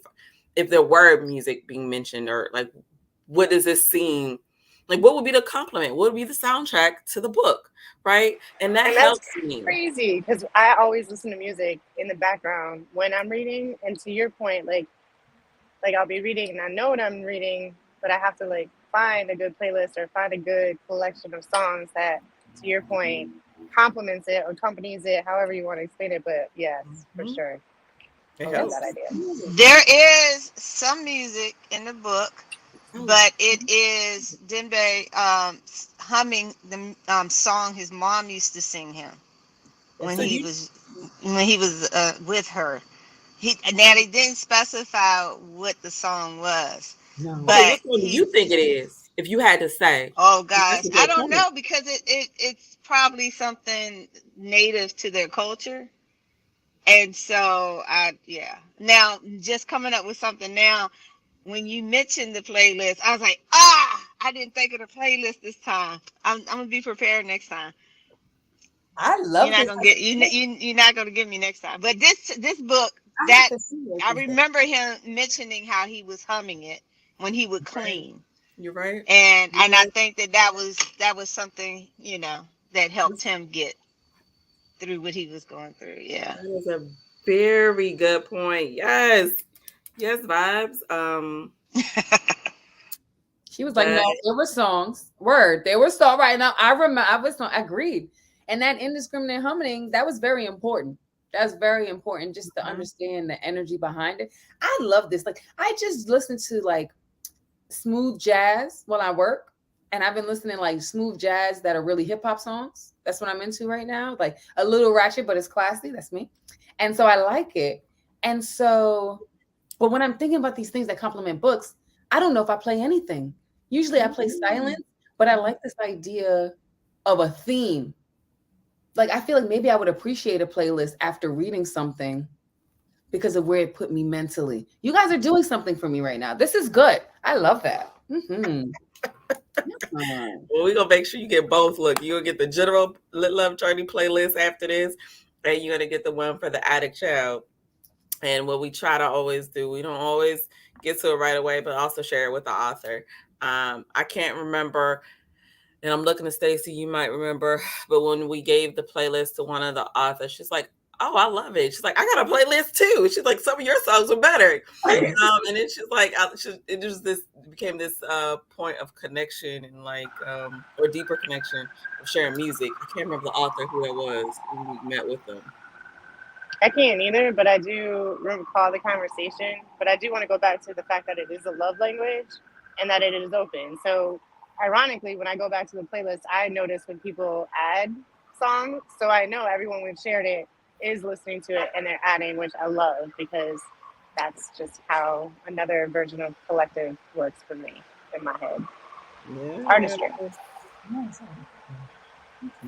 if there were music being mentioned or like what does this seem like? What would be the complement? What would be the soundtrack to the book, right? And that And that's helps me. crazy because I always listen to music in the background when I'm reading. And to your point, like I'll be reading and I know what I'm reading, but I have to like find a good playlist or find a good collection of songs that, to your point, complements it or accompanies it, however you want to explain it. But yes, for sure. It I love helps. that idea. There is some music in the book, but it is Dembe humming the song his mom used to sing him when So he you, was with her. Now they didn't specify what the song was, No. okay, but which one do you think it is? If you had to say, oh that's gosh, a I good don't point. know because it's probably something native to their culture. And so yeah. Now just coming up with something now, when you mentioned the playlist, I was like, I didn't think of the playlist this time. I'm gonna be prepared next time. I You're love not this. gonna get you're not gonna get me next time. But this book I have that to see what I this is. remember him mentioning how he was humming it when he would Right. clean, You're right. and You're I right. think that was something that helped him get through what he was going through. Yeah. That is a very good point. Yes. Yes, vibes. She was like, no, That there were songs. Word. There were songs. Right now, I remember I agreed. And that indiscriminate humming, that was very important. That's very important just to mhm. understand the energy behind it. I love this. Like, I just listen to like smooth jazz while I work. And I've been listening like smooth jazz that are really hip hop songs. That's what I'm into right now. Like a little ratchet, but it's classy. That's me. And so I like it. And so, but when I'm thinking about these things that complement books, I don't know if I play anything. Usually I play silence, but I like this idea of a theme. Like I feel like maybe I would appreciate a playlist after reading something because of where it put me mentally. You guys are doing something for me right now. This is good. I love that. Mm-hmm. Well, we're gonna make sure you get both. Look, you're gonna get the general Lit Love Journey playlist after this, and you're gonna get the one for the addict child. And what we try to always do, we don't always get to it right away, but also share it with the author. I can't remember, and I'm looking at Stacy, you might remember, but when we gave the playlist to one of the authors, she's like, "Oh, I love it." She's like, "I got a playlist too." She's like, "Some of your songs are better." And then she's like, it was this became this point of connection and like or deeper connection of sharing music. I can't remember the author who it was when we met with them. I can't either, but I do recall the conversation. But I do want to go back to the fact that it is a love language and that it is open. So, ironically, when I go back to the playlist, I notice when people add songs. So I know everyone we've shared it is listening to it and they're adding, which I love because that's just how another version of collective works for me in my head. Yeah. Artistry.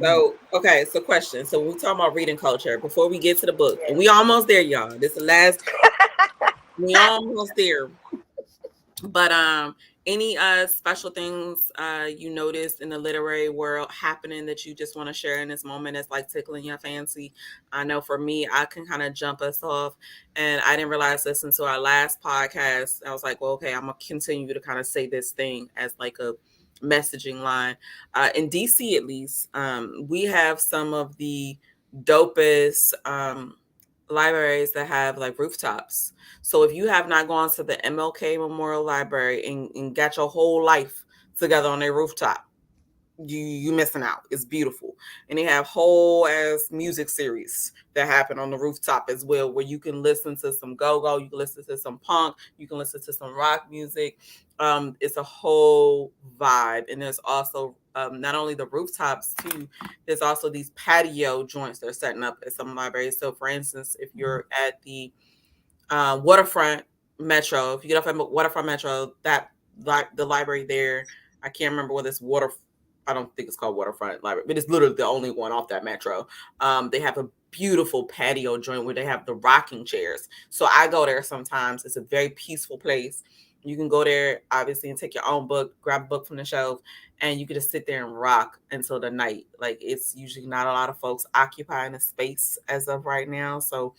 So okay, so question. So we talking about reading culture before we get to the book, and we almost there, y'all. This is the last. We almost there. But any special things you noticed in the literary world happening that you just want to share in this moment that's like tickling your fancy? I know for me, I can kind of jump us off, and I didn't realize this until our last podcast. I was like, well, okay, I'm gonna continue to kind of say this thing as like a messaging line. In DC, at least, we have some of the dopest libraries that have like rooftops. So if you have not gone to the MLK Memorial Library and got your whole life together on a rooftop, you missing out. It's beautiful. And they have whole ass music series that happen on the rooftop as well, where you can listen to some go-go, you can listen to some punk, you can listen to some rock music. It's a whole vibe. And there's also not only the rooftops too, there's also these patio joints they're setting up at some libraries. So for instance, if you're at the Waterfront Metro, if you get off at Waterfront Metro, that like the library there, I can't remember what this I don't think it's called Waterfront Library, but it's literally the only one off that metro. They have a beautiful patio joint where they have the rocking chairs. So I go there sometimes. It's a very peaceful place. You can go there, obviously, and take your own book, grab a book from the shelf, and you can just sit there and rock until the night. Like, it's usually not a lot of folks occupying the space as of right now. So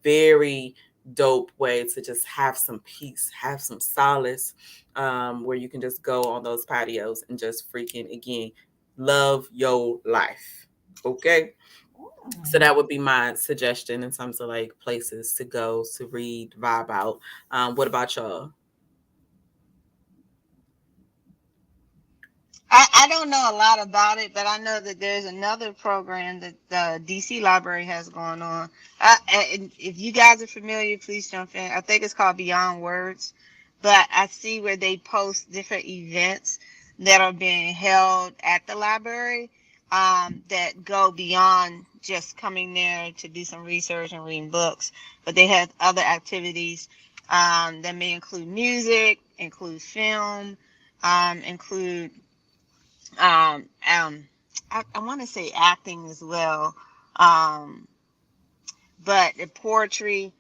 very dope way to just have some peace, have some solace, where you can just go on those patios and just freaking, again, love your life. Okay. So that would be my suggestion in terms of like places to go to read, vibe out. What about y'all? I don't know a lot about it, but I know that there's another program that the DC Library has going on. And if you guys are familiar, please jump in. I think it's called Beyond Words, but I see where they post different events that are being held at the library, that go beyond just coming there to do some research and reading books, but they have other activities that may include music, include film, include I want to say acting as well, but the poetry.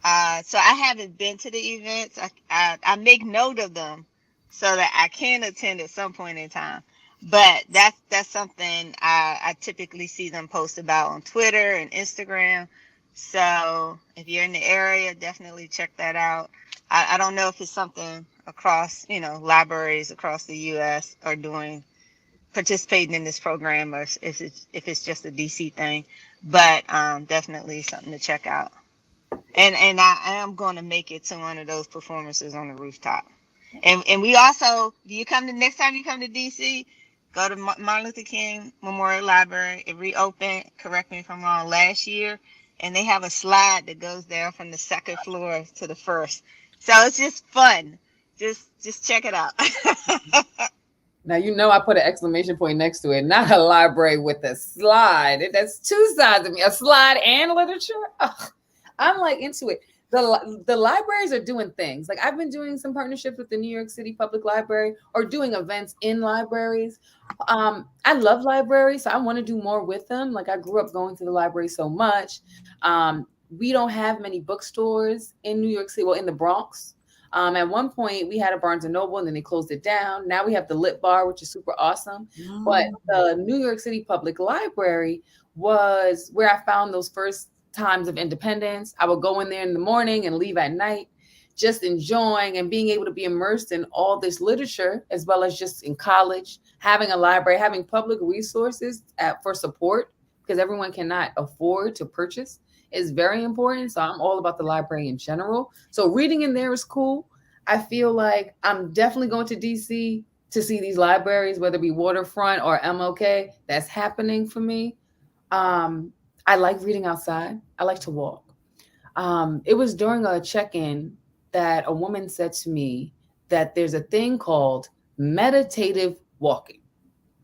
So I haven't been to the events. I make note of them so that I can attend at some point in time. But that's something I typically see them post about on Twitter and Instagram. So if you're in the area, definitely check that out. I don't know if it's something across, libraries across the U.S. are doing, participating in this program, or if it's just a DC thing, but definitely something to check out. And I am going to make it to one of those performances on the rooftop. And we also, next time you come to DC, go to Martin Luther King Memorial Library. It reopened, correct me if I'm wrong, last year, and they have a slide that goes there from the second floor to the first. So it's just fun. Just check it out. Now, I put an exclamation point next to it. Not a library with a slide. That's two sides of me. A slide and literature. Ugh, I'm like into it. The libraries are doing things. Like, I've been doing some partnerships with the New York City Public Library, or doing events in libraries. I love libraries, so I want to do more with them. Like, I grew up going to the library so much. We don't have many bookstores in New York City. Well, in the Bronx. At one point, we had a Barnes and Noble, and then they closed it down. Now we have the Lit Bar, which is super awesome. But the New York City Public Library was where I found those first times of independence. I would go in there in the morning and leave at night, just enjoying and being able to be immersed in all this literature, as well as just in college, having a library, having public resources for support, because everyone cannot afford to purchase, is very important. So I'm all about the library in general. So reading in there is cool. I feel like I'm definitely going to DC to see these libraries, whether it be Waterfront or MLK. That's happening for me. I like reading outside. I like to walk. It was during a check-in that a woman said to me that there's a thing called meditative walking.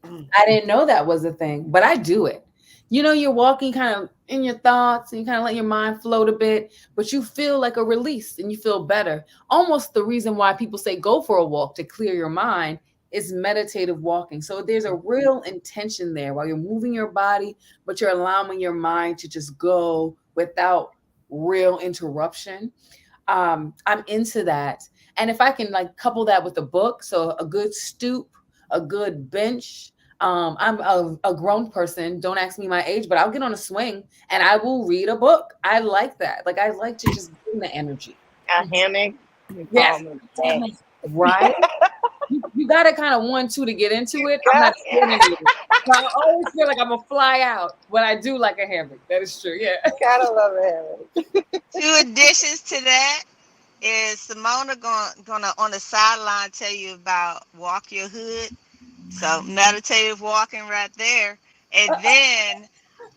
I didn't know that was a thing, but I do it. You're walking kind of in your thoughts, and you kind of let your mind float a bit, but you feel like a release and you feel better. Almost the reason why people say go for a walk to clear your mind is meditative walking. So there's a real intention there while you're moving your body, but you're allowing your mind to just go without real interruption. I'm into that. And if I can like couple that with a book, so a good stoop, a good bench. I'm a grown person. Don't ask me my age, but I'll get on a swing and I will read a book. I like that. Like, I like to just bring the energy. A hammock. Yes. Right? You got to kind of 1-2 to get into it. I'm not scared of it. So I always feel like I'm going to fly out, but I do like a hammock. That is true. Yeah. Gotta love a hammock. 2 additions to that is Simona gonna on the sideline tell you about Walk Your Hood. So meditative walking right there. And then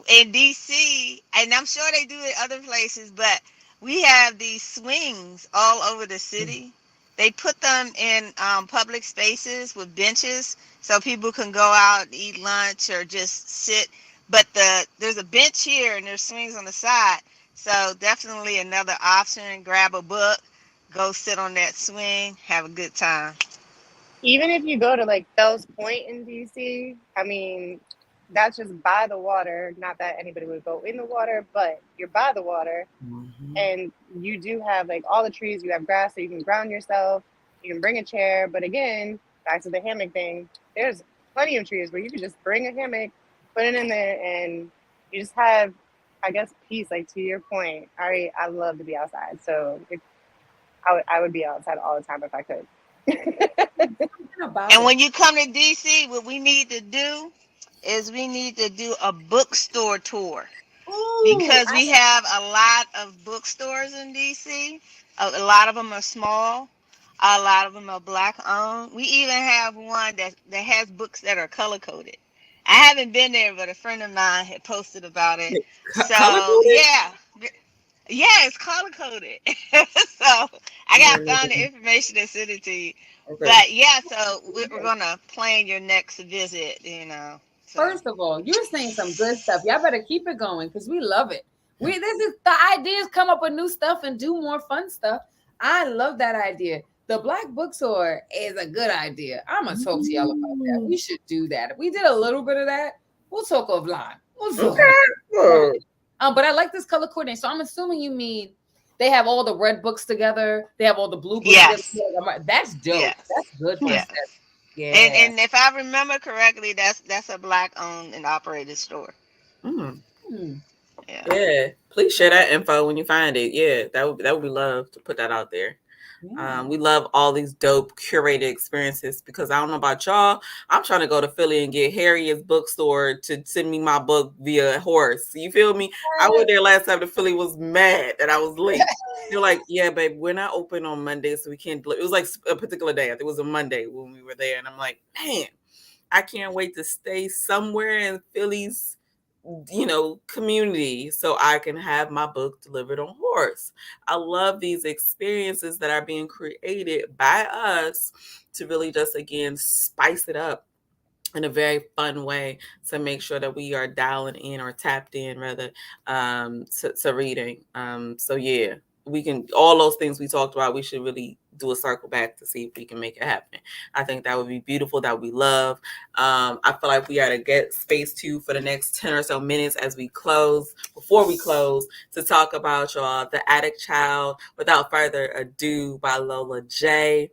in DC, and I'm sure they do it other places, but we have these swings all over the city. They put them in public spaces with benches so people can go out and eat lunch or just sit. But there's a bench here and there's swings on the side. So definitely another option. Grab a book, go sit on that swing, have a good time. Even if you go to like Fells Point in DC, I mean, that's just by the water. Not that anybody would go in the water, but you're by the water, Mhm. and you do have like all the trees. You have grass, so you can ground yourself. You can bring a chair, but again, back to the hammock thing. There's plenty of trees where you can just bring a hammock, put it in there, and you just have, I guess, peace. Like to your point, I love to be outside, so if, I would be outside all the time if I could. Something about And it. when you come to DC, what we need to do is we need to do a bookstore tour Ooh, because we have a lot of bookstores in DC. A lot of them are small. A lot of them are black owned. We even have one that has books that are color coded. I haven't been there, but a friend of mine had posted about it. Color So coded? yeah, yeah, it's color coded. So I got found the information and sent it to you. Okay. But yeah, so we're gonna plan your next visit. So first of all, you're saying some good stuff. Y'all better keep it going because we love it. We this is the ideas come up with new stuff and do more fun stuff. I love that idea. The Black Bookstore is a good idea. I'm gonna talk to y'all about that. We should do that. We did a little bit of that. We'll talk offline. We'll talk. Okay. Good. But I like this color coordination. So I'm assuming you mean they have all the red books together. They have all the blue books together. yes, That's dope. yes, That's good, yes. princess. And Yeah. and if I remember correctly, that's a black owned and operated store. Mm. Hmm. Yeah. Yeah. Please share that info when you find it. Yeah, that would be love to put that out there. Yeah. We love all these dope curated experiences because I don't know about y'all. I'm trying to go to Philly and get Harriet's bookstore to send me my book via horse. You feel me? I went there last time. The Philly was mad that I was late. They're like, "Yeah, babe, we're not open on Monday, so we can't." It was like a particular day. I think it was a Monday when we were there, and I'm like, "Man, I can't wait to stay somewhere in Philly's, community so I can have my book delivered on horse." I love these experiences that are being created by us to really just again spice it up in a very fun way to make sure that we are dialing in or tapped in rather to reading. So yeah, we can all those things we talked about. We should really do a circle back to see if we can make it happen. I think that would be beautiful. That we love. I feel like we got to get space too for the next 10 or so minutes as we close. Before we close, to talk about y'all, The Attic Child. Without further ado, by Lola J.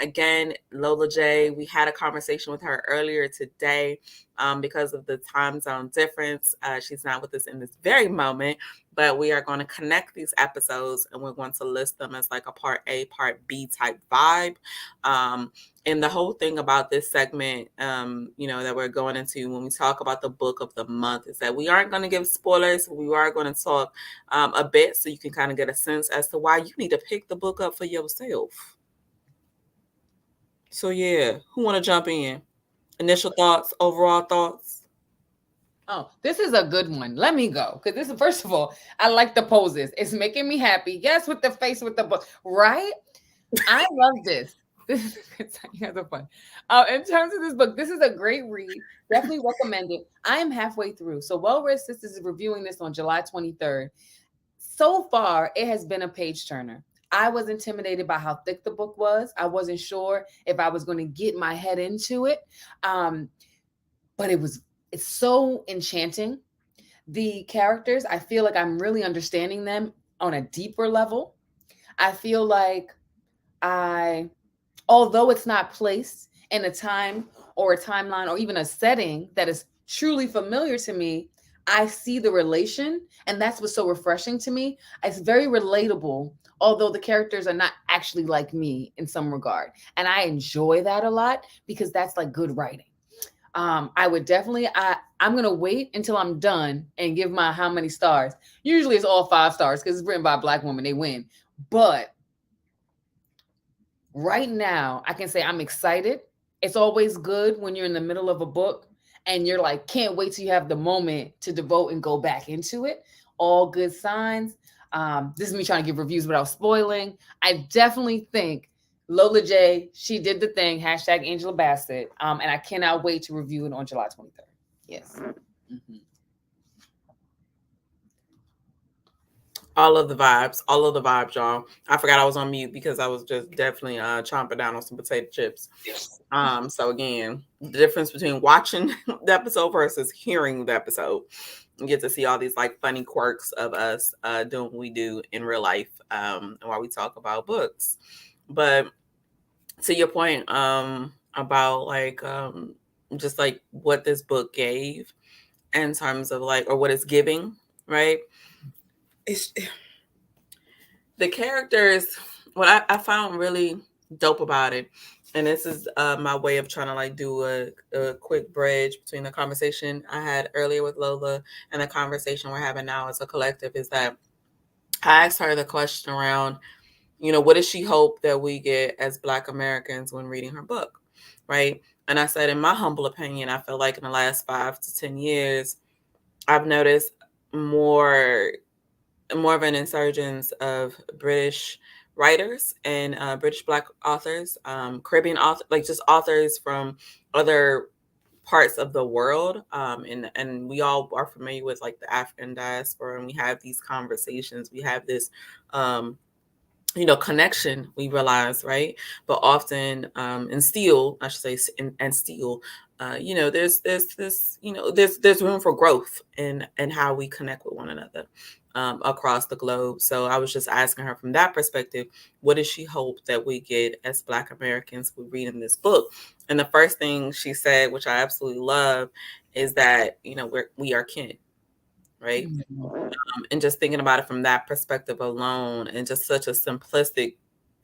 Again, Lola J, we had a conversation with her earlier today because of the time zone difference. She's not with us in this very moment, but we are going to connect these episodes and we're going to list them as like a part A, part B type vibe. And the whole thing about this segment, that we're going into when we talk about the book of the month is that we aren't going to give spoilers. We are going to talk a bit so you can kind of get a sense as to why you need to pick the book up for yourself. So yeah, who want to jump in? Initial thoughts, overall thoughts. Oh, this is a good one. Let me go. Because this is, first of all, I like the poses. It's making me happy. Yes, with the face, with the book. Right? I love this. This is a good time. You guys are fun. In terms of this book, this is a great read. Definitely recommend it. I am halfway through. So Well Read Sisters is reviewing this on July 23rd. So far, it has been a page turner. I was intimidated by how thick the book was. I wasn't sure if I was going to get my head into it. But it's so enchanting. The characters, I feel like I'm really understanding them on a deeper level. I feel like although it's not placed in a time or a timeline or even a setting that is truly familiar to me, I see the relation. And that's what's so refreshing to me. It's very relatable, although the characters are not actually like me in some regard. And I enjoy that a lot because that's like good writing. I would definitely, I'm going to wait until I'm done and give my how many stars. Usually it's all 5 stars because it's written by a Black woman. They win. But right now, I can say I'm excited. It's always good when you're in the middle of a book and you're like, can't wait till you have the moment to devote and go back into it. All good signs. This is me trying to give reviews without spoiling. I definitely think Lola J, she did the thing, hashtag Angela Bassett. And I cannot wait to review it on July 23rd. Yes. Mm-hmm. all of the vibes, y'all. I forgot I was on mute because I was just definitely chomping down on some potato chips. So again, the difference between watching the episode versus hearing the episode, you get to see all these like funny quirks of us doing what we do in real life, and while we talk about books. But to your point, about like just like what this book gave in terms of like, or what it's giving, right? It's the characters. What I found really dope about it, and this is my way of trying to like do a quick bridge between the conversation I had earlier with Lola and the conversation we're having now as a collective, is that I asked her the question around, what does she hope that we get as Black Americans when reading her book, right? And I said, in my humble opinion, I feel like in the last 5 to 10 years, I've noticed more of an insurgence of British writers and British Black authors, Caribbean authors, like just authors from other parts of the world. And we all are familiar with like the African diaspora, and we have these conversations. We have this connection, we realize, right? But often, and still, I should say, and still, there's this, there's room for growth in how we connect with one another across the globe. So I was just asking her from that perspective, what does she hope that we get as Black Americans who read in this book? And the first thing she said, which I absolutely love, is that we are kin, right? Mm-hmm. And just thinking about it from that perspective alone, and just such a simplistic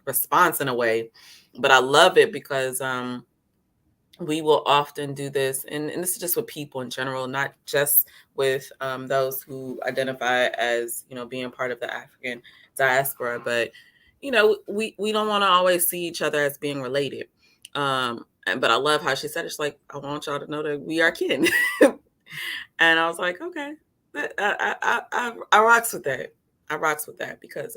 response in a way, but I love it because we will often do this, and this is just with people in general, not just with those who identify as being part of the African diaspora, but we don't want to always see each other as being related. But I love how she said it's like, I want y'all to know that we are kin. And I was like, okay, I rocks with that. I rocks with that because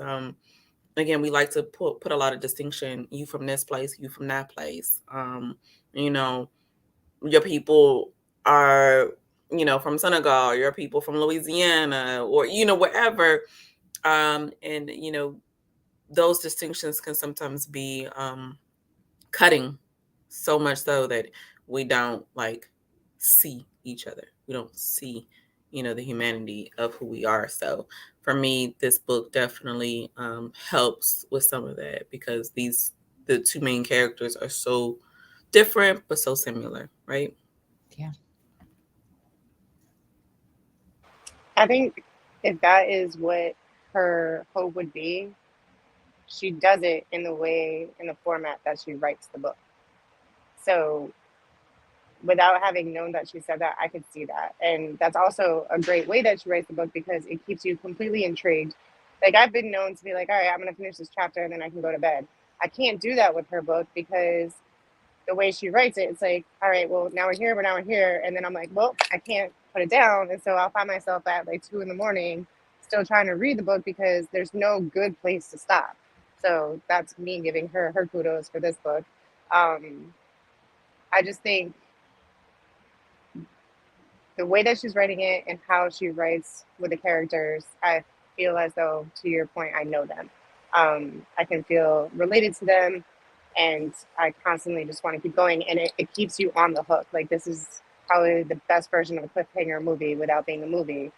again, we like to put a lot of distinction. You from this place, you from that place. You know, your people are from Senegal, your people from Louisiana, or wherever. And those distinctions can sometimes be cutting, so much so that we don't like see each other. We don't see the humanity of who we are. So for me, this book definitely helps with some of that, because the two main characters are so different but so similar, right? Yeah. I think if that is what her hope would be, she does it in the format that she writes the book. So without having known that she said that, I could see that. And that's also a great way that she writes the book, because it keeps you completely intrigued. Like, I've been known to be like, all right, I'm going to finish this chapter and then I can go to bed. I can't do that with her book, because the way she writes it, it's like, all right, well, now we're here, but now we're here. And then I'm like, well, I can't put it down. And so I'll find myself at like 2 a.m. still trying to read the book, because there's no good place to stop. So that's me giving her kudos for this book. I just think the way that she's writing it and how she writes with the characters, I feel as though, to your point, I know them. I can feel related to them, and I constantly just want to keep going, and it keeps you on the hook. Like, this is probably the best version of a cliffhanger movie without being a movie,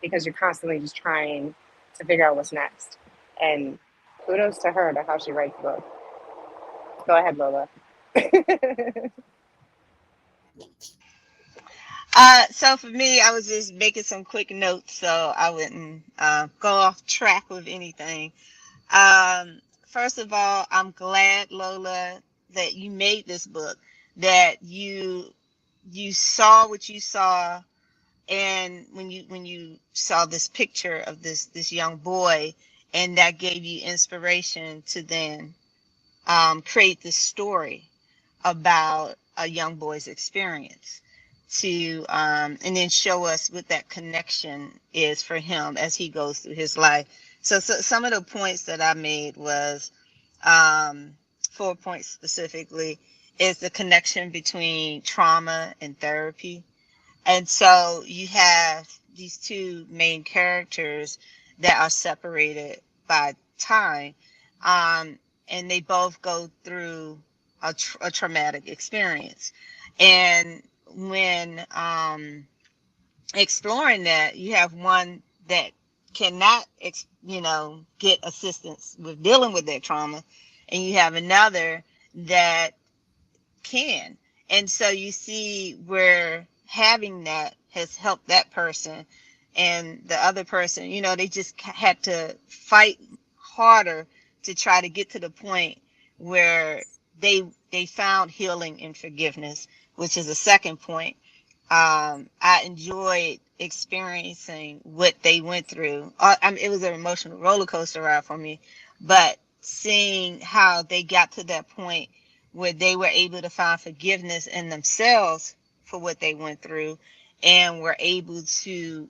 because you're constantly just trying to figure out what's next. And kudos to her to how she writes the book. Go ahead, Lola. So for me, I was just making some quick notes so I wouldn't go off track with anything. First of all, I'm glad, Lola, that you made this book, that you saw what you saw, and when you saw this picture of this young boy, and that gave you inspiration to then create this story about a young boy's experience to and then show us what that connection is for him as he goes through his life. So some of the points that I made was 4 points specifically is the connection between trauma and therapy. And so you have these two main characters that are separated by time, and they both go through a traumatic experience. And when exploring that, you have one that cannot, get assistance with dealing with that trauma, and you have another that can. And so you see where having that has helped that person, and the other person, they just had to fight harder to try to get to the point where they found healing and forgiveness, which is a second point. I enjoyed experiencing what they went through. It was an emotional roller coaster ride for me, but seeing how they got to that point where they were able to find forgiveness in themselves for what they went through and were able to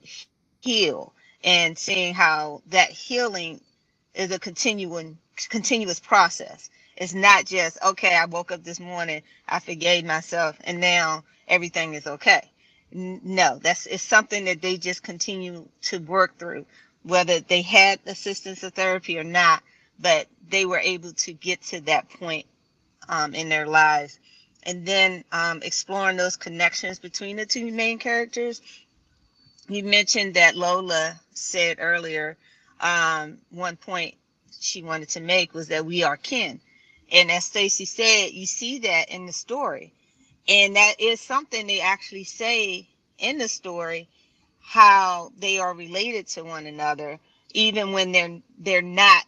heal, and seeing how that healing is a continuous process. It's not just, okay, I woke up this morning, I forgave myself, and now everything is okay. No, it's something that they just continue to work through, whether they had assistance or therapy or not, but they were able to get to that point in their lives. And then exploring those connections between the two main characters. You mentioned that Lola said earlier, one point she wanted to make was that we are kin. And as Stacy said, you see that in the story. And that is something they actually say in the story, how they are related to one another, even when they're not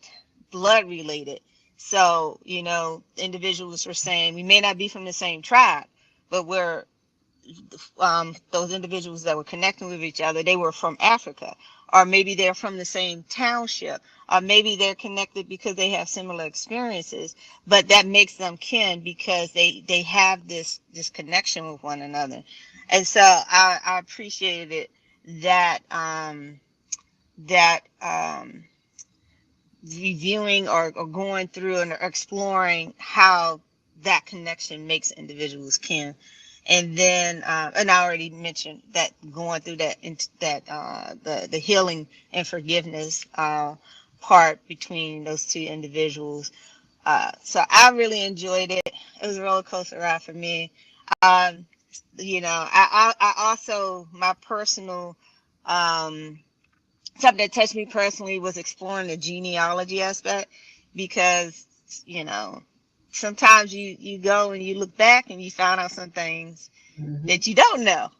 blood related. So, individuals were saying we may not be from the same tribe, but we're those individuals that were connecting with each other, they were from Africa, or maybe they're from the same township, or maybe they're connected because they have similar experiences, but that makes them kin because they have this connection with one another. And so I appreciated it that that reviewing or going through and exploring how that connection makes individuals kin. And then, and I already mentioned that going through the healing and forgiveness part between those two individuals. So I really enjoyed it. It was a roller coaster ride for me. Um, I also, my personal, something that touched me personally was exploring the genealogy aspect, because, sometimes you go and you look back and you find out some things that you don't know,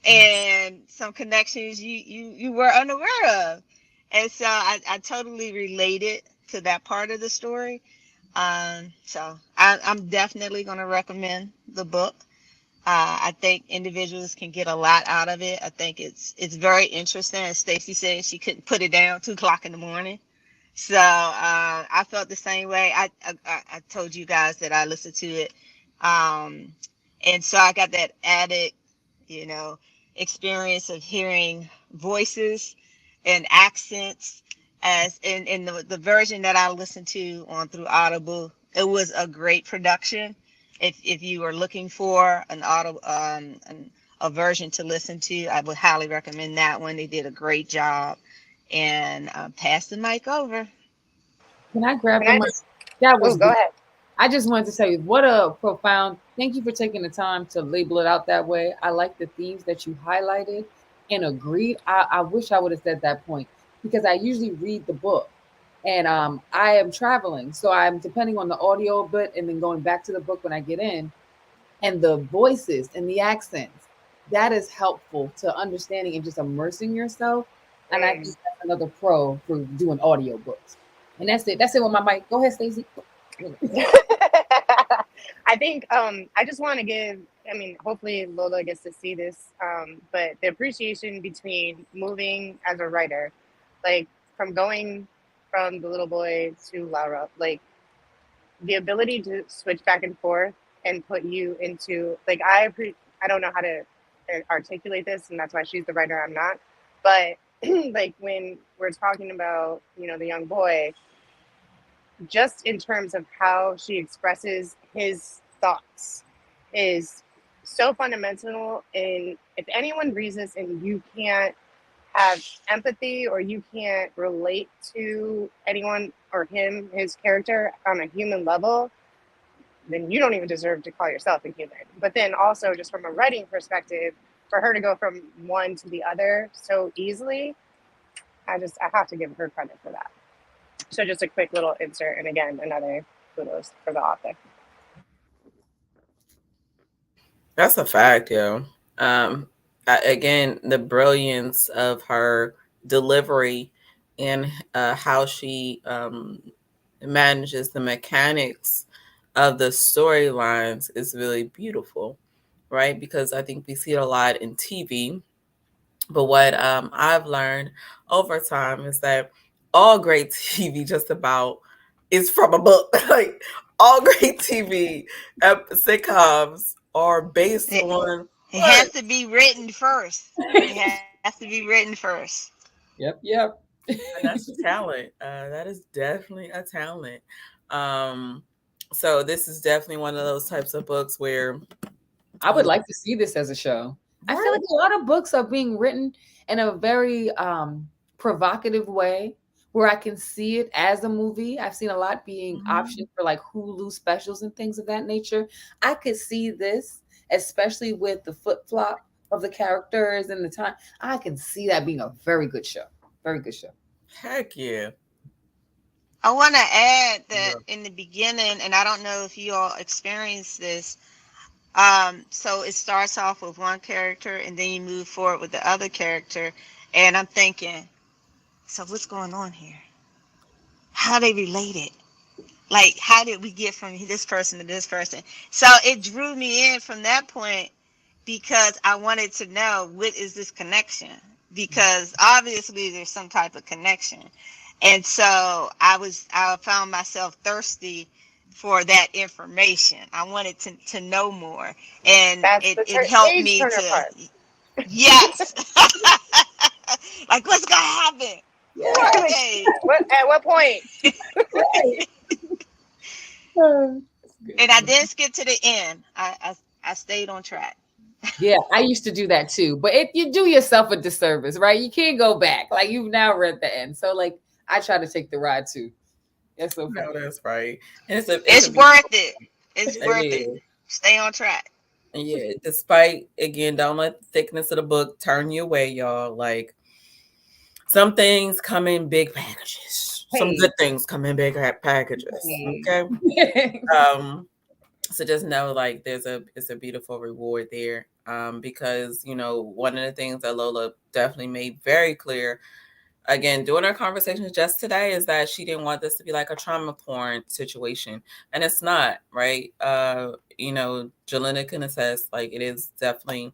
and some connections you were unaware of. And so I totally related to that part of the story. So I'm definitely going to recommend the book. I think individuals can get a lot out of it. I think it's very interesting. As Stacy said, she couldn't put it down 2 o'clock in the morning. So I felt the same way. I told you guys that I listened to it. And so I got that added, experience of hearing voices and accents, as in the version that I listened to on through Audible. It was a great production. If you are looking for a version to listen to, I would highly recommend that one. They did a great job. And pass the mic over. Can I grab Can the I mic? just? That Oh, was go good. ahead. I just wanted to say what a profound thank you for taking the time to label it out that way. I like the themes that you highlighted and agreed. I wish I would have said that point, because I usually read the book, and I am traveling. So I'm depending on the audio bit and then going back to the book when I get in, and the voices and the accents. That is helpful to understanding and just immersing yourself. And I think Mm. that's another pro for doing audiobooks. And that's it. That's it with my mic. Go ahead, Stacey. I think I just want to give. I mean, hopefully Lola gets to see this, but the appreciation between moving as a writer, like from going from the little boy to Laura, like the ability to switch back and forth and put you into, like, I don't know how to articulate this, and that's why she's the writer, I'm not. But like when we're talking about, you know, the young boy, just in terms of how she expresses his thoughts is so fundamental. And if anyone reads this and you can't have empathy or you can't relate to anyone or him, his character on a human level, then you don't even deserve to call yourself a human. But then also, just from a writing perspective, for her to go from one to the other so easily, I have to give her credit for that. So just a quick little insert, and again, another kudos for the author. That's a fact, yo. Again, the brilliance of her delivery and how she manages the mechanics of the storylines is really beautiful, right? Because I think we see it a lot in TV. But what I've learned over time is that all great TV just about is from a book. Like all great TV sitcoms are based on it has to be written first. It has to be written first. Yep. and that's a talent. That is definitely a talent. So this is definitely one of those types of books where I would like to see this as a show. I feel like a lot of books are being written in a very provocative way where I can see it as a movie. I've seen a lot being optioned for like Hulu specials and things of that nature. I could see this, especially with the flip-flop of the characters and the time. I can see that being a very good show. Very good show. Heck yeah. I want to add that in the beginning, and I don't know if you all experienced this. So it starts off with one character, and then you move forward with the other character, and I'm thinking, so what's going on here? How they related? Like, how did we get from this person to this person? So it drew me in from that point because I wanted to know, what is this connection? Because obviously there's some type of connection. And so I found myself thirsty for that information. I wanted to know more. And it helped me to part. Yes. Like, what's gonna happen? Yeah. At what point? And I didn't skip to the end. I stayed on track. Yeah, I used to do that too. But you do yourself a disservice, right? You can't go back. Like you've now read the end. So like I try to take the ride too. That's so funny. No, that's right. And it's worth it. It's worth it. Stay on track. Yeah, despite, again, don't let the thickness of the book turn you away, y'all. Like some things come in big packages. Some good things come in big packages. Okay. So just know, like, it's a beautiful reward there. Because, you know, one of the things that Lola definitely made very clear, again, during our conversations just today, is that she didn't want this to be like a trauma porn situation. And it's not, right? You know, Jelena can attest, like, it is definitely,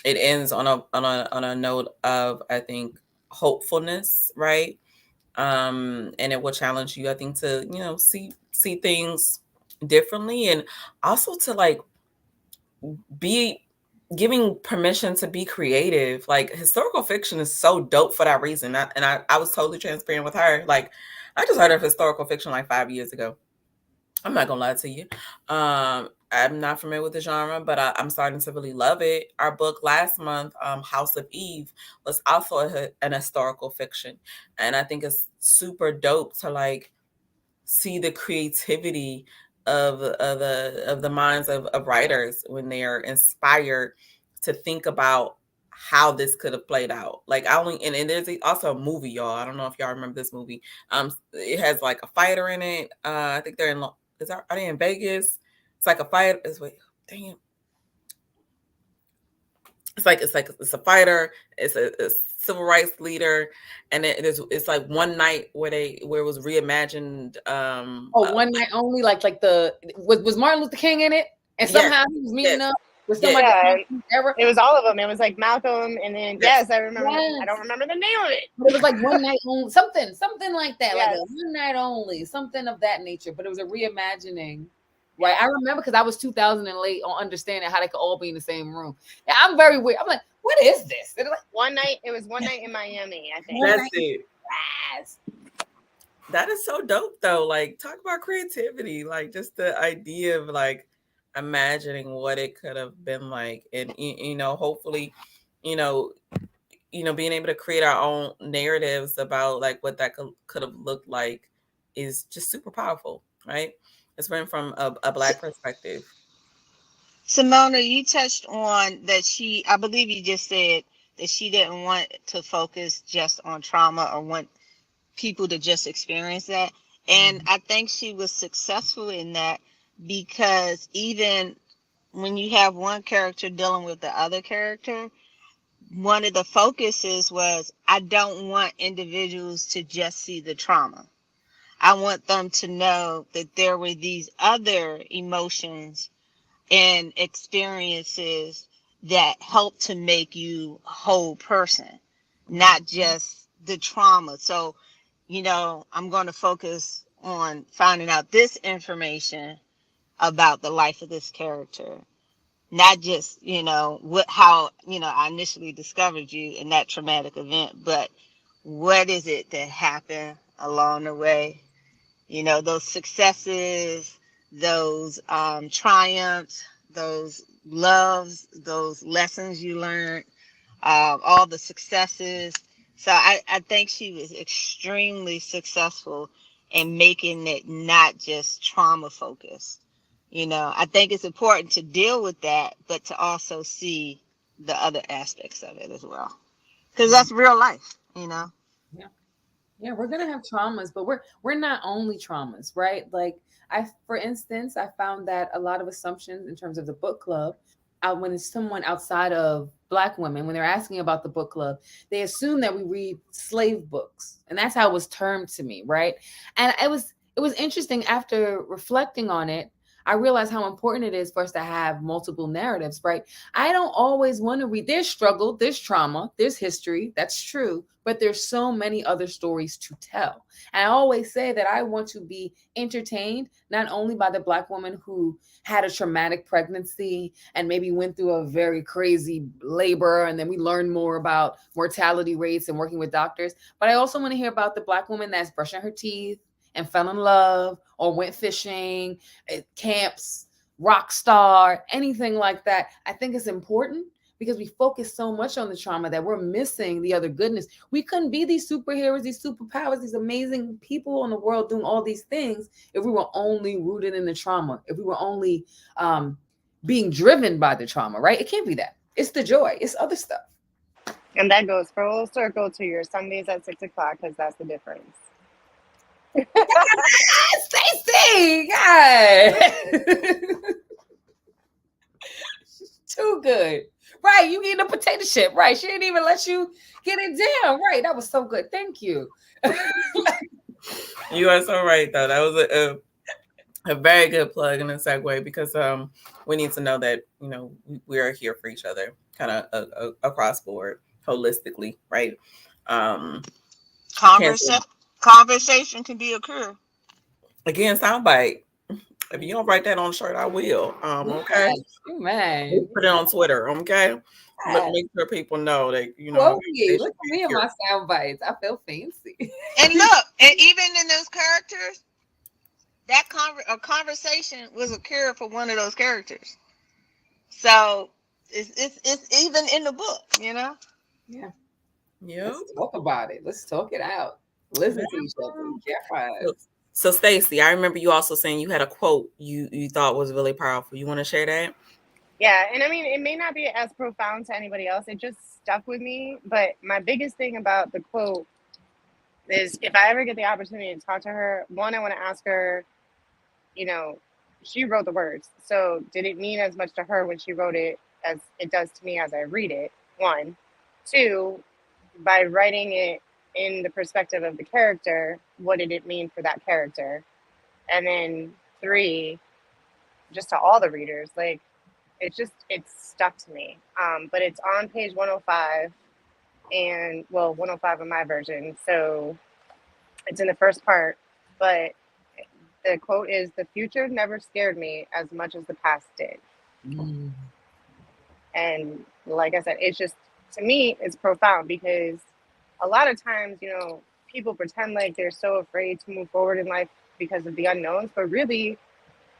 it ends on a note of, I think, hopefulness, right? And it will challenge you, I think, to, you know, see things differently, and also to like be giving permission to be creative. Like historical fiction is so dope for that reason. I was totally transparent with her. Like I just heard of historical fiction like 5 years ago. I'm not gonna lie to you. I'm not familiar with the genre, but I'm starting to really love it. Our book last month, House of Eve, was also an historical fiction, and I think it's super dope to like see the creativity of the minds of writers when they are inspired to think about how this could have played out. Like and there's also a movie, y'all. I don't know if y'all remember this movie. It has like a fighter in it. I think they're are they in Vegas? It's like a fight. Damn. It's a fighter. It's a civil rights leader, and it's like one night where it was reimagined. One night only, like was Martin Luther King in it, and somehow he was meeting up with somebody. It was all of them. It was like Malcolm, and then I remember. I don't remember the name of it. But it was like one night only, something like that, like a one night only, something of that nature. But it was a reimagining Right. I remember because I was 2000 and late on understanding how they could all be in the same room. Yeah, I'm very weird. I'm like, what is this? They're like, It was one night in Miami, I think. one That's night. it. Yes. That is so dope though. Like talk about creativity. Like just the idea of like imagining what it could have been like. And hopefully, you know, being able to create our own narratives about like what that could have looked like is just super powerful, right? It's written from a Black perspective. Simona, you touched on that I believe you just said that she didn't want to focus just on trauma or want people to just experience that. And I think she was successful in that, because even when you have one character dealing with the other character, one of the focuses was, I don't want individuals to just see the trauma. I want them to know that there were these other emotions and experiences that help to make you a whole person, not just the trauma. So, I'm going to focus on finding out this information about the life of this character, not just, how, I initially discovered you in that traumatic event, but what is it that happened along the way? Those successes, those triumphs, those loves, those lessons you learned, all the successes. So I think she was extremely successful in making it not just trauma focused. I think it's important to deal with that, but to also see the other aspects of it as well, because that's real life. Yeah. Yeah, we're gonna have traumas, but we're not only traumas, right? Like for instance, I found that a lot of assumptions in terms of the book club, when it's someone outside of Black women, when they're asking about the book club, they assume that we read slave books, and that's how it was termed to me, right? And it was interesting after reflecting on it. I realized how important it is for us to have multiple narratives, right? I don't always want to read. There's struggle, there's trauma, there's history. That's true. But there's so many other stories to tell. And I always say that I want to be entertained, not only by the Black woman who had a traumatic pregnancy and maybe went through a very crazy labor, and then we learn more about mortality rates and working with doctors, but I also want to hear about the Black woman that's brushing her teeth and fell in love or went fishing at camps, rock star, anything like that. I think it's important because we focus so much on the trauma that we're missing the other goodness. We couldn't be these superheroes, these superpowers, these amazing people in the world doing all these things if we were only rooted in the trauma, if we were only being driven by the trauma, right? It can't be that. It's the joy. It's other stuff. And that goes full circle to your Sundays at 6:00, because that's the difference. Stacy, God. Too good. Right, you eating a potato chip. Right, she didn't even let you get it down. Right, that was so good. Thank you. You are so right, though. That was a very good plug and a segue, because we need to know that we are here for each other, kind of across board, holistically, right? Conversation can be a cure. Again, soundbite. If you don't write that on a shirt, I will. Okay. Man. Put it on Twitter, okay? Make sure people know that Look at me and my sound bites. I feel fancy. And look, and even in those characters, that a conversation was a cure for one of those characters. So it's even in the book, Yeah. Yeah. Let's talk about it. Let's talk it out. Listen to each other. Yeah. So Stacy, I remember you also saying you had a quote you thought was really powerful. You want to share that? Yeah, and I mean, it may not be as profound to anybody else. It just stuck with me. But my biggest thing about the quote is, if I ever get the opportunity to talk to her, one, I want to ask her, she wrote the words. So did it mean as much to her when she wrote it as it does to me as I read it? One. Two, by writing it in the perspective of the character, what did it mean for that character? And then three, just to all the readers, like, it's stuck to me. But it's on page 105, and 105 in my version. So it's in the first part, but The quote is, "The future never scared me as much as the past did." Mm. And like I said, it's just, to me, it's profound because a lot of times, people pretend like they're so afraid to move forward in life because of the unknowns, but really,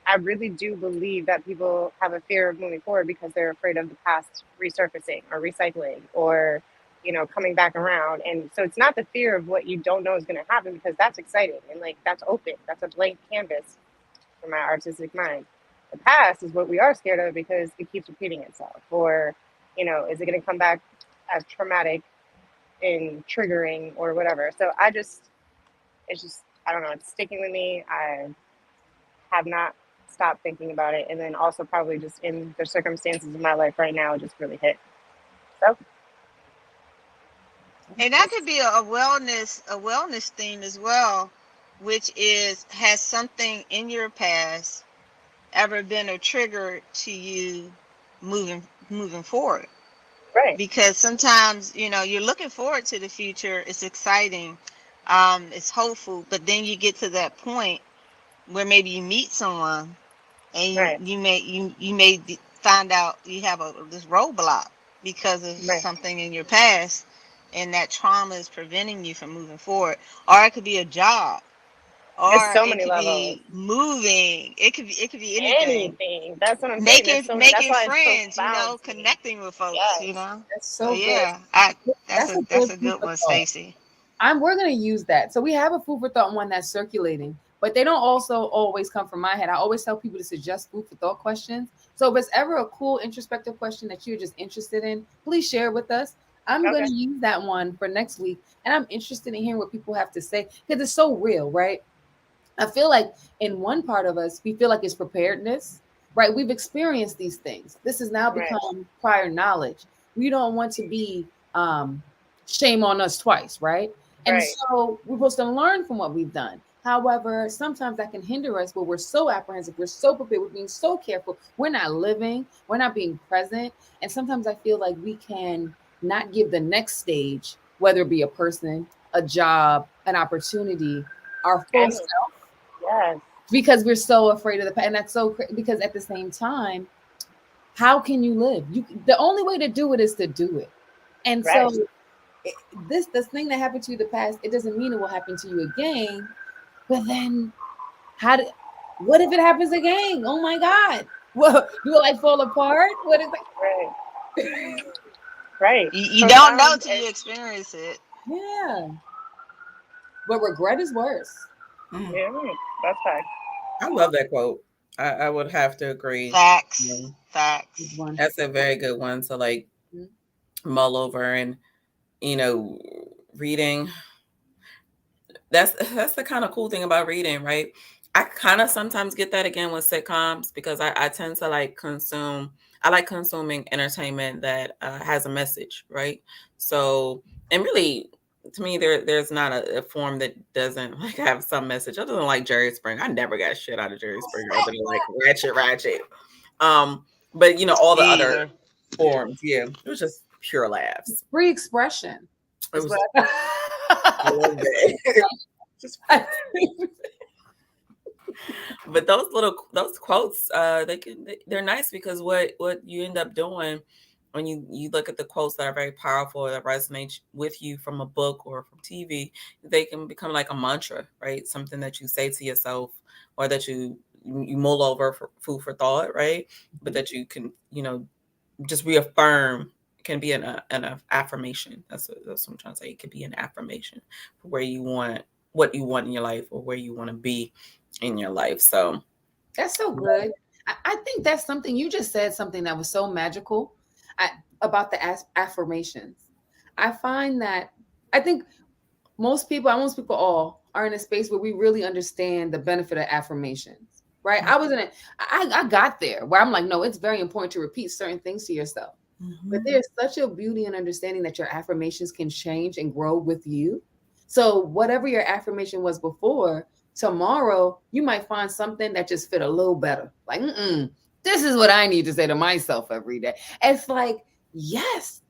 I really do believe that people have a fear of moving forward because they're afraid of the past resurfacing or recycling or, coming back around. And so it's not the fear of what you don't know is going to happen, because that's exciting and like that's open. That's a blank canvas for my artistic mind. The past is what we are scared of because it keeps repeating itself. Or, is it going to come back as traumatic and triggering or whatever? So it's just, I don't know, it's sticking with me. I have not stopped thinking about it. And then also probably just in the circumstances of my life right now, it just really hit. So, And that could be a wellness theme as well, which is, has something in your past ever been a trigger to you moving forward? right, Because sometimes, you're looking forward to the future. It's exciting. It's hopeful, but then you get to that point where maybe you meet someone and right, you may find out you have this roadblock because of right. something in your past, and that trauma is preventing you from moving forward. Or it could be a job, It's or so it many could levels. be moving. It could be anything. Anything. That's what I'm saying. Making There's so many. That's making why it's friends, profound to me. connecting with folks. Yes. That's So so good. yeah, I that's That's a a that's good a food good for one, thought. Stacey. We're gonna use that. So we have a food for thought one that's circulating, but they don't also always come from my head. I always tell people to suggest food for thought questions. So if it's ever a cool introspective question that you're just interested in, please share it with us. I'm Okay. gonna use that one for next week, and I'm interested in hearing what people have to say because it's so real, right? I feel like in one part of us, we feel like it's preparedness, right? We've experienced these things. This has now Right. become prior knowledge. We don't want to be shame on us twice, right? And Right. so we're supposed to learn from what we've done. However, sometimes that can hinder us where we're so apprehensive, we're so prepared, we're being so careful, we're not living, we're not being present. And sometimes I feel like we can not give the next stage, whether it be a person, a job, an opportunity, our full And yes. because we're so afraid of the past. And that's so because at the same time, how can you live? The only way to do it is to do it. And so Right. this thing that happened to you in the past, it doesn't mean it will happen to you again. But then how did what if it happens again? Oh my God. Well, do it like fall apart? What is Right. it? Right. You don't know Profound. till you experience it. Yeah. But regret is worse. Mm. Yeah, that's fact. I love that quote. I would have to agree. Facts. Yeah, Good Facts. one. that's a very good one to like Mhm. mull over and you know reading. That's the kind of cool thing about reading, right? I kind of sometimes get that again with sitcoms because I tend to like consume. I like consuming entertainment that has a message, right? So, and really, to me, there's not a form that doesn't like have some message. Other than like Jerry Springer, I never got shit out of Jerry Springer other than like ratchet. But all the other Either. forms, yeah, it was just pure laughs. Free expression It is was what I love that. Just I but those quotes they're nice because what you end up doing when you look at the quotes that are very powerful that resonate with you from a book or from TV, they can become like a mantra, right? Something that you say to yourself or that you mull over for food for thought, right? But that you can just reaffirm. Can be an affirmation. That's what I'm trying to say. It could be an affirmation for where you want what you want in your life or where you want to be in your life. So That's so good. I think that's something you just said something that was so magical I, about the affirmations. I find that I think most people all are in a space where we really understand the benefit of affirmations, right? I was in it. I got there where I'm like, no, it's very important to repeat certain things to yourself. But there's such a beauty and understanding that your affirmations can change and grow with you. So whatever your affirmation was before, tomorrow you might find something that just fit a little better. Like, this is what I need to say to myself every day. It's like, yes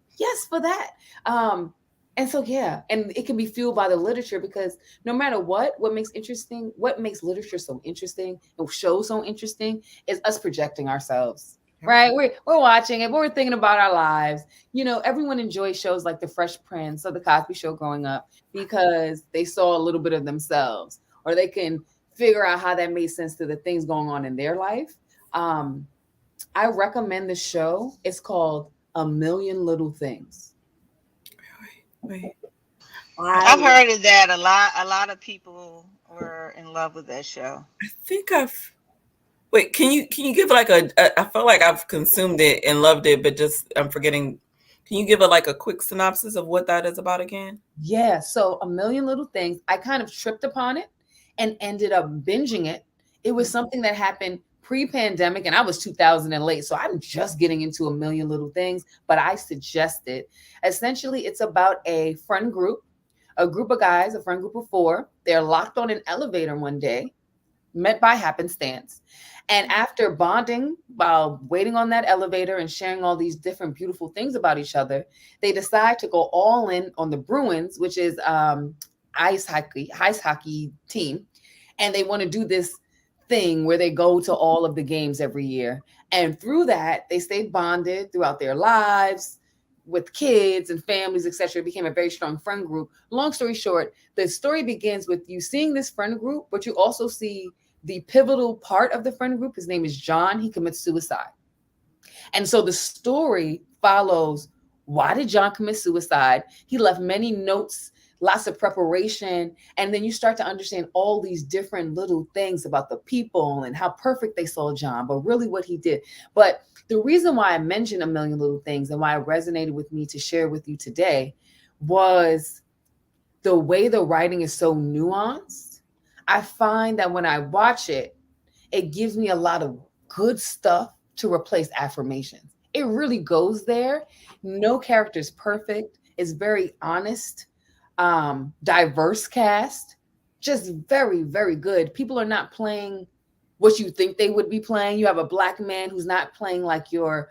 for that. Um, And so yeah, and it can be fueled by the literature, because no matter what makes literature so interesting and shows so interesting is us projecting ourselves. Right? We're watching it, but we're thinking about our lives. Everyone enjoys shows like The Fresh Prince or The Cosby Show growing up because they saw a little bit of themselves, or they can figure out how that made sense to the things going on in their life. Um, I recommend the show. It's called A Million Little Things. Wait. I've heard of that a lot. A lot of people were in love with that show. I think I've. Wait, can you give like I feel like I've consumed it and loved it, but just I'm forgetting. Can you give like a quick synopsis of what that is about again? Yeah, so A Million Little Things, I kind of tripped upon it and ended up binging it. It was something that happened pre-pandemic, and I was 2000 and late, so I'm just getting into A Million Little Things, but I suggest it. Essentially, it's about a group of guys, a friend group of four. They're locked on an elevator one day, met by happenstance. And after bonding while waiting on that elevator and sharing all these different beautiful things about each other, they decide to go all in on the Bruins, which is ice hockey team. And they want to do this thing where they go to all of the games every year. And through that, they stayed bonded throughout their lives with kids and families, etc. It became a very strong friend group. Long story short, the story begins with you seeing this friend group, but you also see the pivotal part of the friend group. His name is John. He commits suicide. And so the story follows, why did John commit suicide? He left many notes, lots of preparation. And then you start to understand all these different little things about the people and how perfect they saw John, but really what he did. But the reason why I mentioned A Million Little Things and why it resonated with me to share with you today was the way the writing is so nuanced. I find that when I watch it, it gives me a lot of good stuff to replace affirmations. It really goes there. No character is perfect. It's very honest, diverse cast, just very, very good. People are not playing what you think they would be playing. You have a Black man who's not playing like you're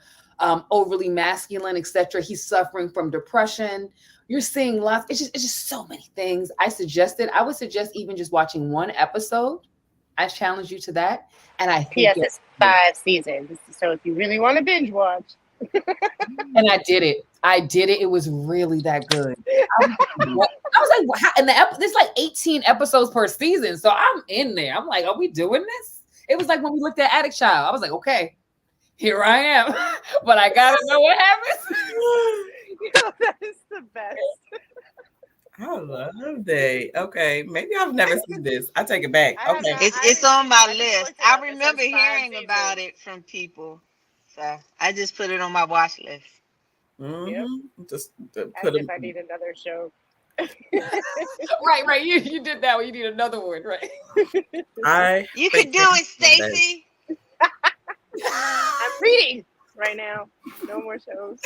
overly masculine, etc. He's suffering from depression. You're seeing lots. It's just so many things. I would suggest even just watching one episode. I challenge you to that. And I think P.S. It's 5 seasons. So if you really want to binge watch. And I did it. It was really that good. I was like, how? And there's like 18 episodes per season. So I'm in there. I'm like, are we doing this? It was like when we looked at Addict Child. I was like, okay, here I am. But I gotta know what happens. That is the best. I love it. Okay, maybe I've never seen this. I take it back. Okay, It's on my I list. I remember hearing about it from people, so I just put it on my watch list. Just As put if them. I need another show. Right. You did that one. You need another one, right? You can do it, Stacy. I'm reading right now. No more shows.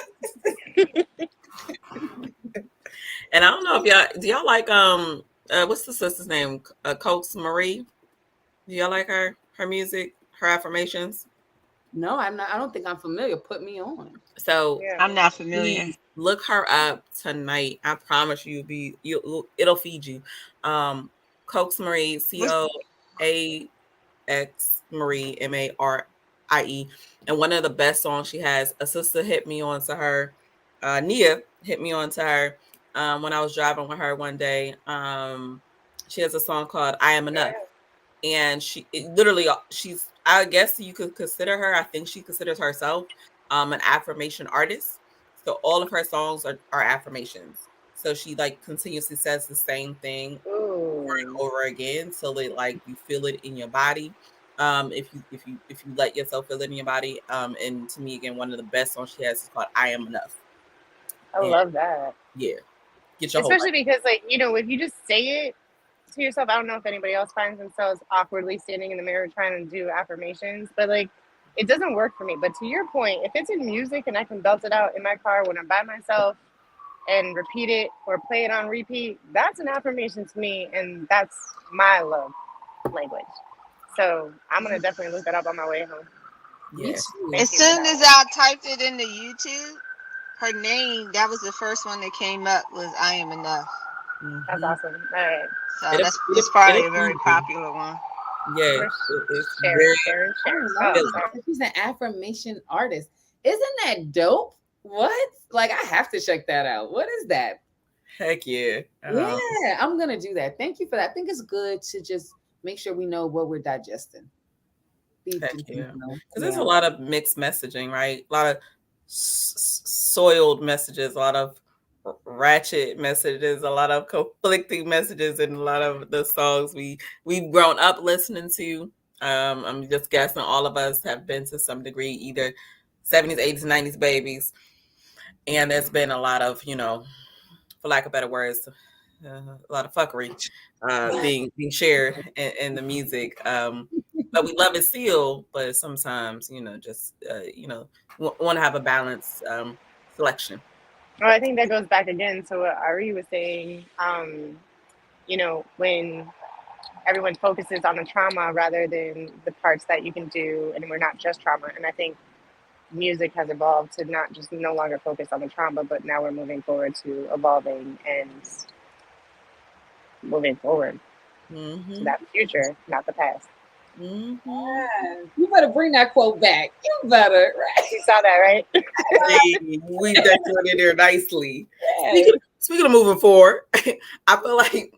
And I don't know if y'all like what's the sister's name? Coach Marie. Do y'all like her music, her affirmations? No, I'm not. I don't think I'm familiar. Put me on. So Yeah. I'm not familiar. Look her up tonight. I promise it'll feed you. Coach Marie, COAX Marie MARIE. And one of the best songs she has, a sister hit me on to her. Nia hit me on to her when I was driving with her one day. She has a song called I Am Enough. And she's, I guess you could consider her, I think she considers herself an affirmation artist. So all of her songs are affirmations. So she like continuously says the same thing over and over again till it like you feel it in your body. If you let yourself feel it in your body. And to me again, one of the best songs she has is called I Am Enough. I love that. Yeah. Get your especially because like, if you just say it to yourself, I don't know if anybody else finds themselves awkwardly standing in the mirror trying to do affirmations, but like it doesn't work for me. But to your point, if it's in music and I can belt it out in my car when I'm by myself and repeat it or play it on repeat, that's an affirmation to me, and that's my love language. So I'm gonna definitely look that up on my way home. Yeah. As soon as I typed it into YouTube, her name, that was the first one that came up, was I Am Enough. That's Mm-hmm. awesome. All right. So that's probably a very popular one. Yeah, We're it's sharing, very sharing, I sharing. love Oh, feeling. sorry. it. She's an affirmation artist. Isn't that dope? What? Like, I have to check that out. What is that? Heck yeah. Yeah, I'm gonna do that. Thank you for that. I think it's good to just make sure we know what we're digesting. Be Heck yeah. intentional. Because there's a Yeah. lot of mixed messaging, right? A lot of soiled messages, a lot of ratchet messages, a lot of conflicting messages, and a lot of the songs we've grown up listening to. I'm just guessing all of us have been to some degree either 70s, 80s, 90s babies, and there's been a lot of, for lack of better words, a lot of fuckery being shared in the music. But we love it still, but sometimes, just want to have a balanced selection. Well, I think that goes back again to what Ari was saying. When everyone focuses on the trauma rather than the parts that you can do, and we're not just trauma. And I think music has evolved to not just no longer focus on the trauma, but now we're moving forward to evolving and moving forward to Mm-hmm. that future, not the past. Mm-hmm. Yeah. You better bring that quote back. You better, right? You saw that, right? Hey, we've that joined in there nicely. Yes. Speaking of moving forward, I feel like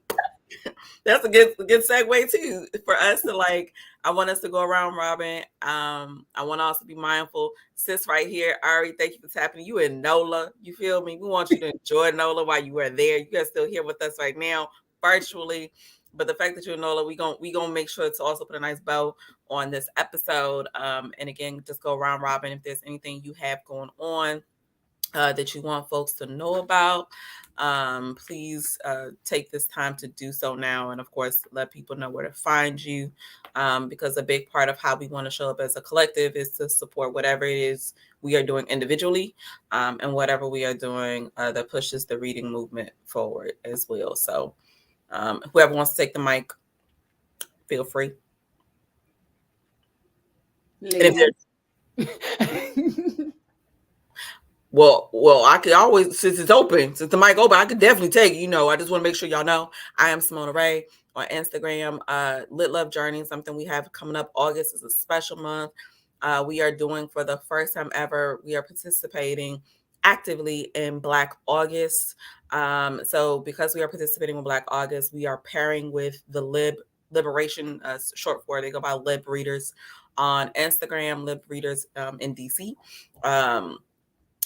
that's a good segue too for us to like. I want us to go around Robin. I want us to be mindful. Sis right here, Ari, thank you for tapping. You and Nola, you feel me? We want you to enjoy Nola while you are there. You guys still here with us right now, virtually. But the fact that you're Nola, we gonna make sure to also put a nice bow on this episode. And again, just go around Robin if there's anything you have going on that you want folks to know about. Please take this time to do so now. And of course, let people know where to find you, because a big part of how we want to show up as a collective is to support whatever it is we are doing individually, and whatever we are doing that pushes the reading movement forward as well. So whoever wants to take the mic, feel free. And if Ladies. Well, I could always, since it's open, since the mic open, I could definitely take. I just want to make sure y'all know I am Simona Ray on Instagram. Lit Love Journey, something we have coming up. August is a special month. We are doing, for the first time ever, we are participating actively in Black August. So because we are participating in Black August, we are pairing with the Liberation, short for, they go by Lib Readers on Instagram, Lib Readers in DC.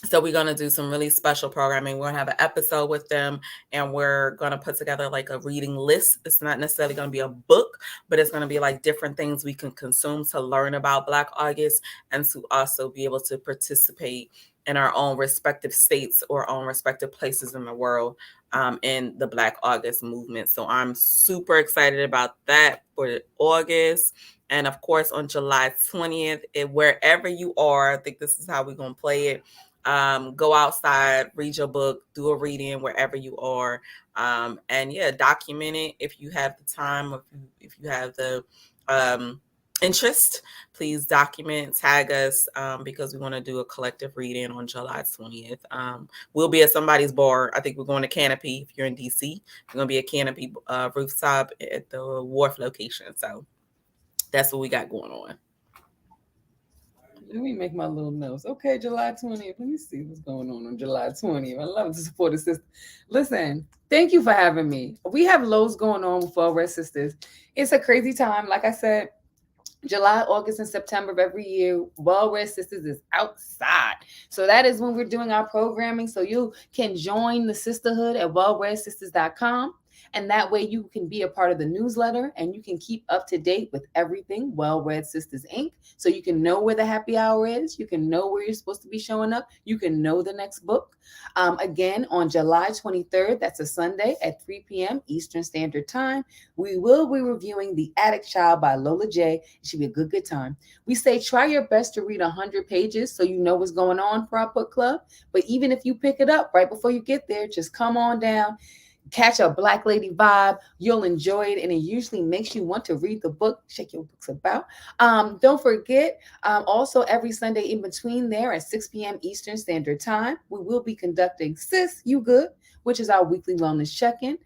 So we're going to do some really special programming. We're going to have an episode with them, and we're going to put together like a reading list. It's not necessarily going to be a book, but it's going to be like different things we can consume to learn about Black August and to also be able to participate in our own respective states or own respective places in the world, in the Black August movement. So I'm super excited about that for August. And of course, on July 20th, wherever you are, I think this is how we're going to play it. Go outside, read your book, do a reading wherever you are, and yeah, document it if you have the time, or if you have the interest. Please document, tag us, because we want to do a collective reading on July 20th. We'll be at somebody's bar. I think we're going to Canopy. If you're in DC, we're going to be at Canopy rooftop at the Wharf location. So that's what we got going on. Let me make my little notes. Okay, July 20th. Let me see what's going on July 20th. I love to support the sister. Listen, thank you for having me. We have loads going on with Well Red Sisters. It's a crazy time. Like I said, July, August, and September of every year, Well Red Sisters is outside. So that is when we're doing our programming. So you can join the sisterhood at wellredsisters.com. And that way you can be a part of the newsletter and you can keep up to date with everything Well Red Sisters Inc. So you can know where the happy hour is. You can know where you're supposed to be showing up. You can know the next book. Again, on July 23rd, that's a Sunday at 3 p.m. Eastern Standard Time, we will be reviewing The Attic Child by Lola J. It should be a good time. We say try your best to read 100 pages so you know what's going on for our book club. But even if you pick it up right before you get there, just come on down. catch a Black lady vibe, you'll enjoy it, and it usually makes you want to read the book. Check your books about. Don't forget, also every Sunday in between there at 6 p.m. Eastern Standard Time, we will be conducting Sis You Good, which is our weekly wellness check-in.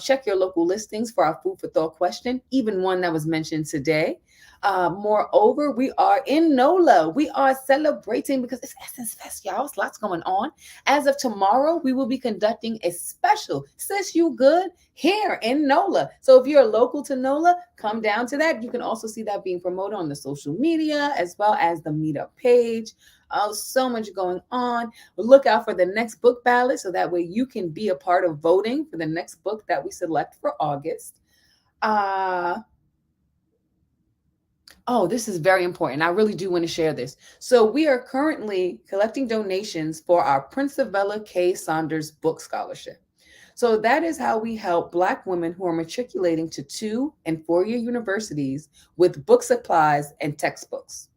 Check your local listings for our food for thought question, even one that was mentioned today. Moreover, we are in NOLA. We are celebrating because it's Essence Fest, y'all. It's lots going on. As of tomorrow, we will be conducting a special Sis You Good here in NOLA. So if you're local to NOLA, come down to that. You can also see that being promoted on the social media as well as the meetup page. Oh, so much going on. Look out for the next book ballot so that way you can be a part of voting for the next book that we select for August. Oh, this is very important. I really do want to share this. So we are currently collecting donations for our Princevilla K. Saunders Book Scholarship. So that is how we help Black women who are matriculating to 2- and 4-year universities with book supplies and textbooks.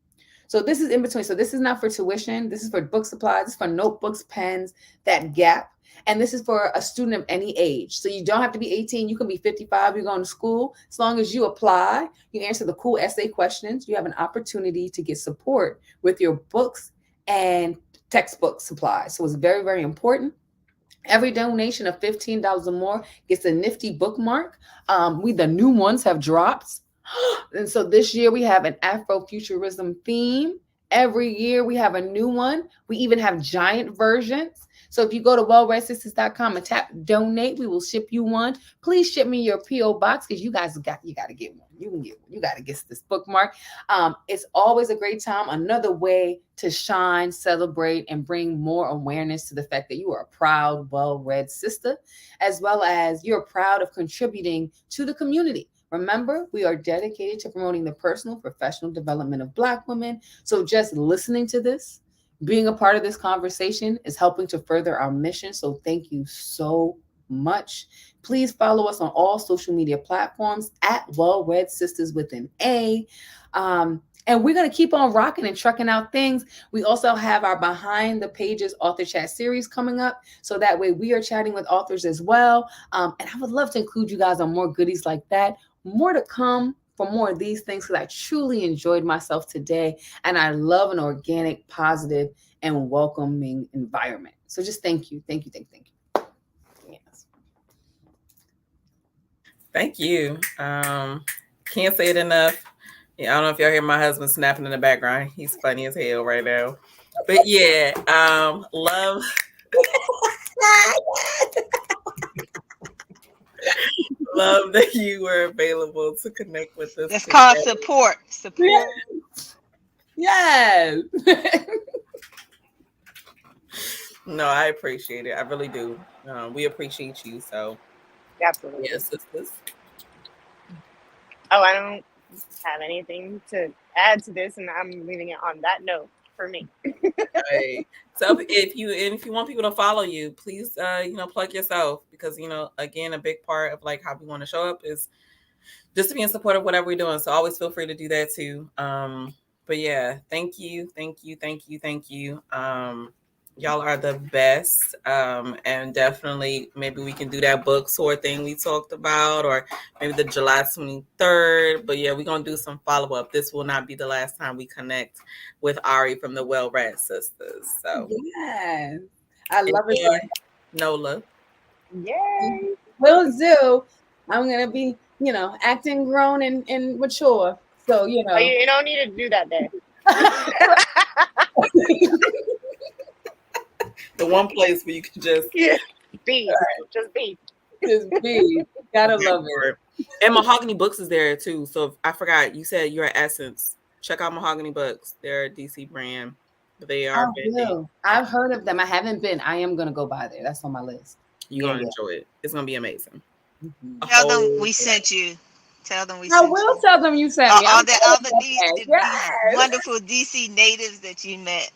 So this is in between. So this is not for tuition. This is for book supplies. This is for notebooks, pens, that gap. And this is for a student of any age. So you don't have to be 18. You can be 55. You're going to school. As long as you apply, you answer the cool essay questions, you have an opportunity to get support with your books and textbook supplies. So it's very, very important. Every donation of $15 or more gets a nifty bookmark. The new ones have dropped. And so this year we have an Afrofuturism theme. Every year we have a new one. We even have giant versions. So if you go to wellreadsisters.com and tap donate, we will ship you one. Please ship me your PO box because you guys got to get one. You can get one. You got to get this bookmark. It's always a great time. Another way to shine, celebrate, and bring more awareness to the fact that you are a proud, well-read sister, as well as you're proud of contributing to the community. Remember, we are dedicated to promoting the personal, professional development of Black women. So just listening to this, being a part of this conversation is helping to further our mission. So thank you so much. Please follow us on all social media platforms at Well Read Sisters with an A. And we're going to keep on rocking and trucking out things. We also have our Behind the Pages author chat series coming up. So that way we are chatting with authors as well. And I would love to include you guys on more goodies like that. More to come for more of these things because I truly enjoyed myself today. And I love an organic, positive, and welcoming environment. So just thank you. Thank you. Thank you. Thank you. Yes. Thank you. Can't say it enough. Yeah, I don't know if y'all hear my husband snapping in the background. He's funny as hell right now. But yeah, love love that you were available to connect with us. That's called support. Support. Yes. No, I appreciate it. I really do. We appreciate you. So Absolutely. yes, sisters. Oh, I don't have anything to add to this, and I'm leaving it on that note for me. Right. So if you want people to follow you, please plug yourself because again a big part of like how we want to show up is just to be in support of whatever we're doing. So always feel free to do that too. But yeah, thank you. Y'all are the best. And definitely maybe we can do that book tour thing we talked about, or maybe the July 23rd. But yeah, we're gonna do some follow-up. This will not be the last time we connect with Ari from the Well Read Sisters. So yes. I love it. Nola. Yay! Will do. I'm gonna be, acting grown and mature. So, Oh, you don't need to do that there. The one place where you can just be. Just be. Just be. Gotta love it. And Mahogany Books is there too. So I forgot, you said you're at Essence. Check out Mahogany Books. They're a DC brand. They are I've heard of them. I haven't been. I am gonna go by there. That's on my list. You're gonna enjoy it. It's gonna be amazing. Mm-hmm. Tell them we sent you. Tell them we sent you. I will tell them you sent me. All these wonderful DC natives that you met.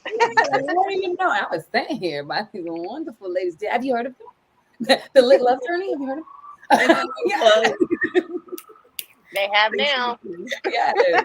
What do you know? I was sitting here by these wonderful ladies. Have you heard of them? The LitLoveJourney? Have you heard of them? Yeah. They have now. Yes.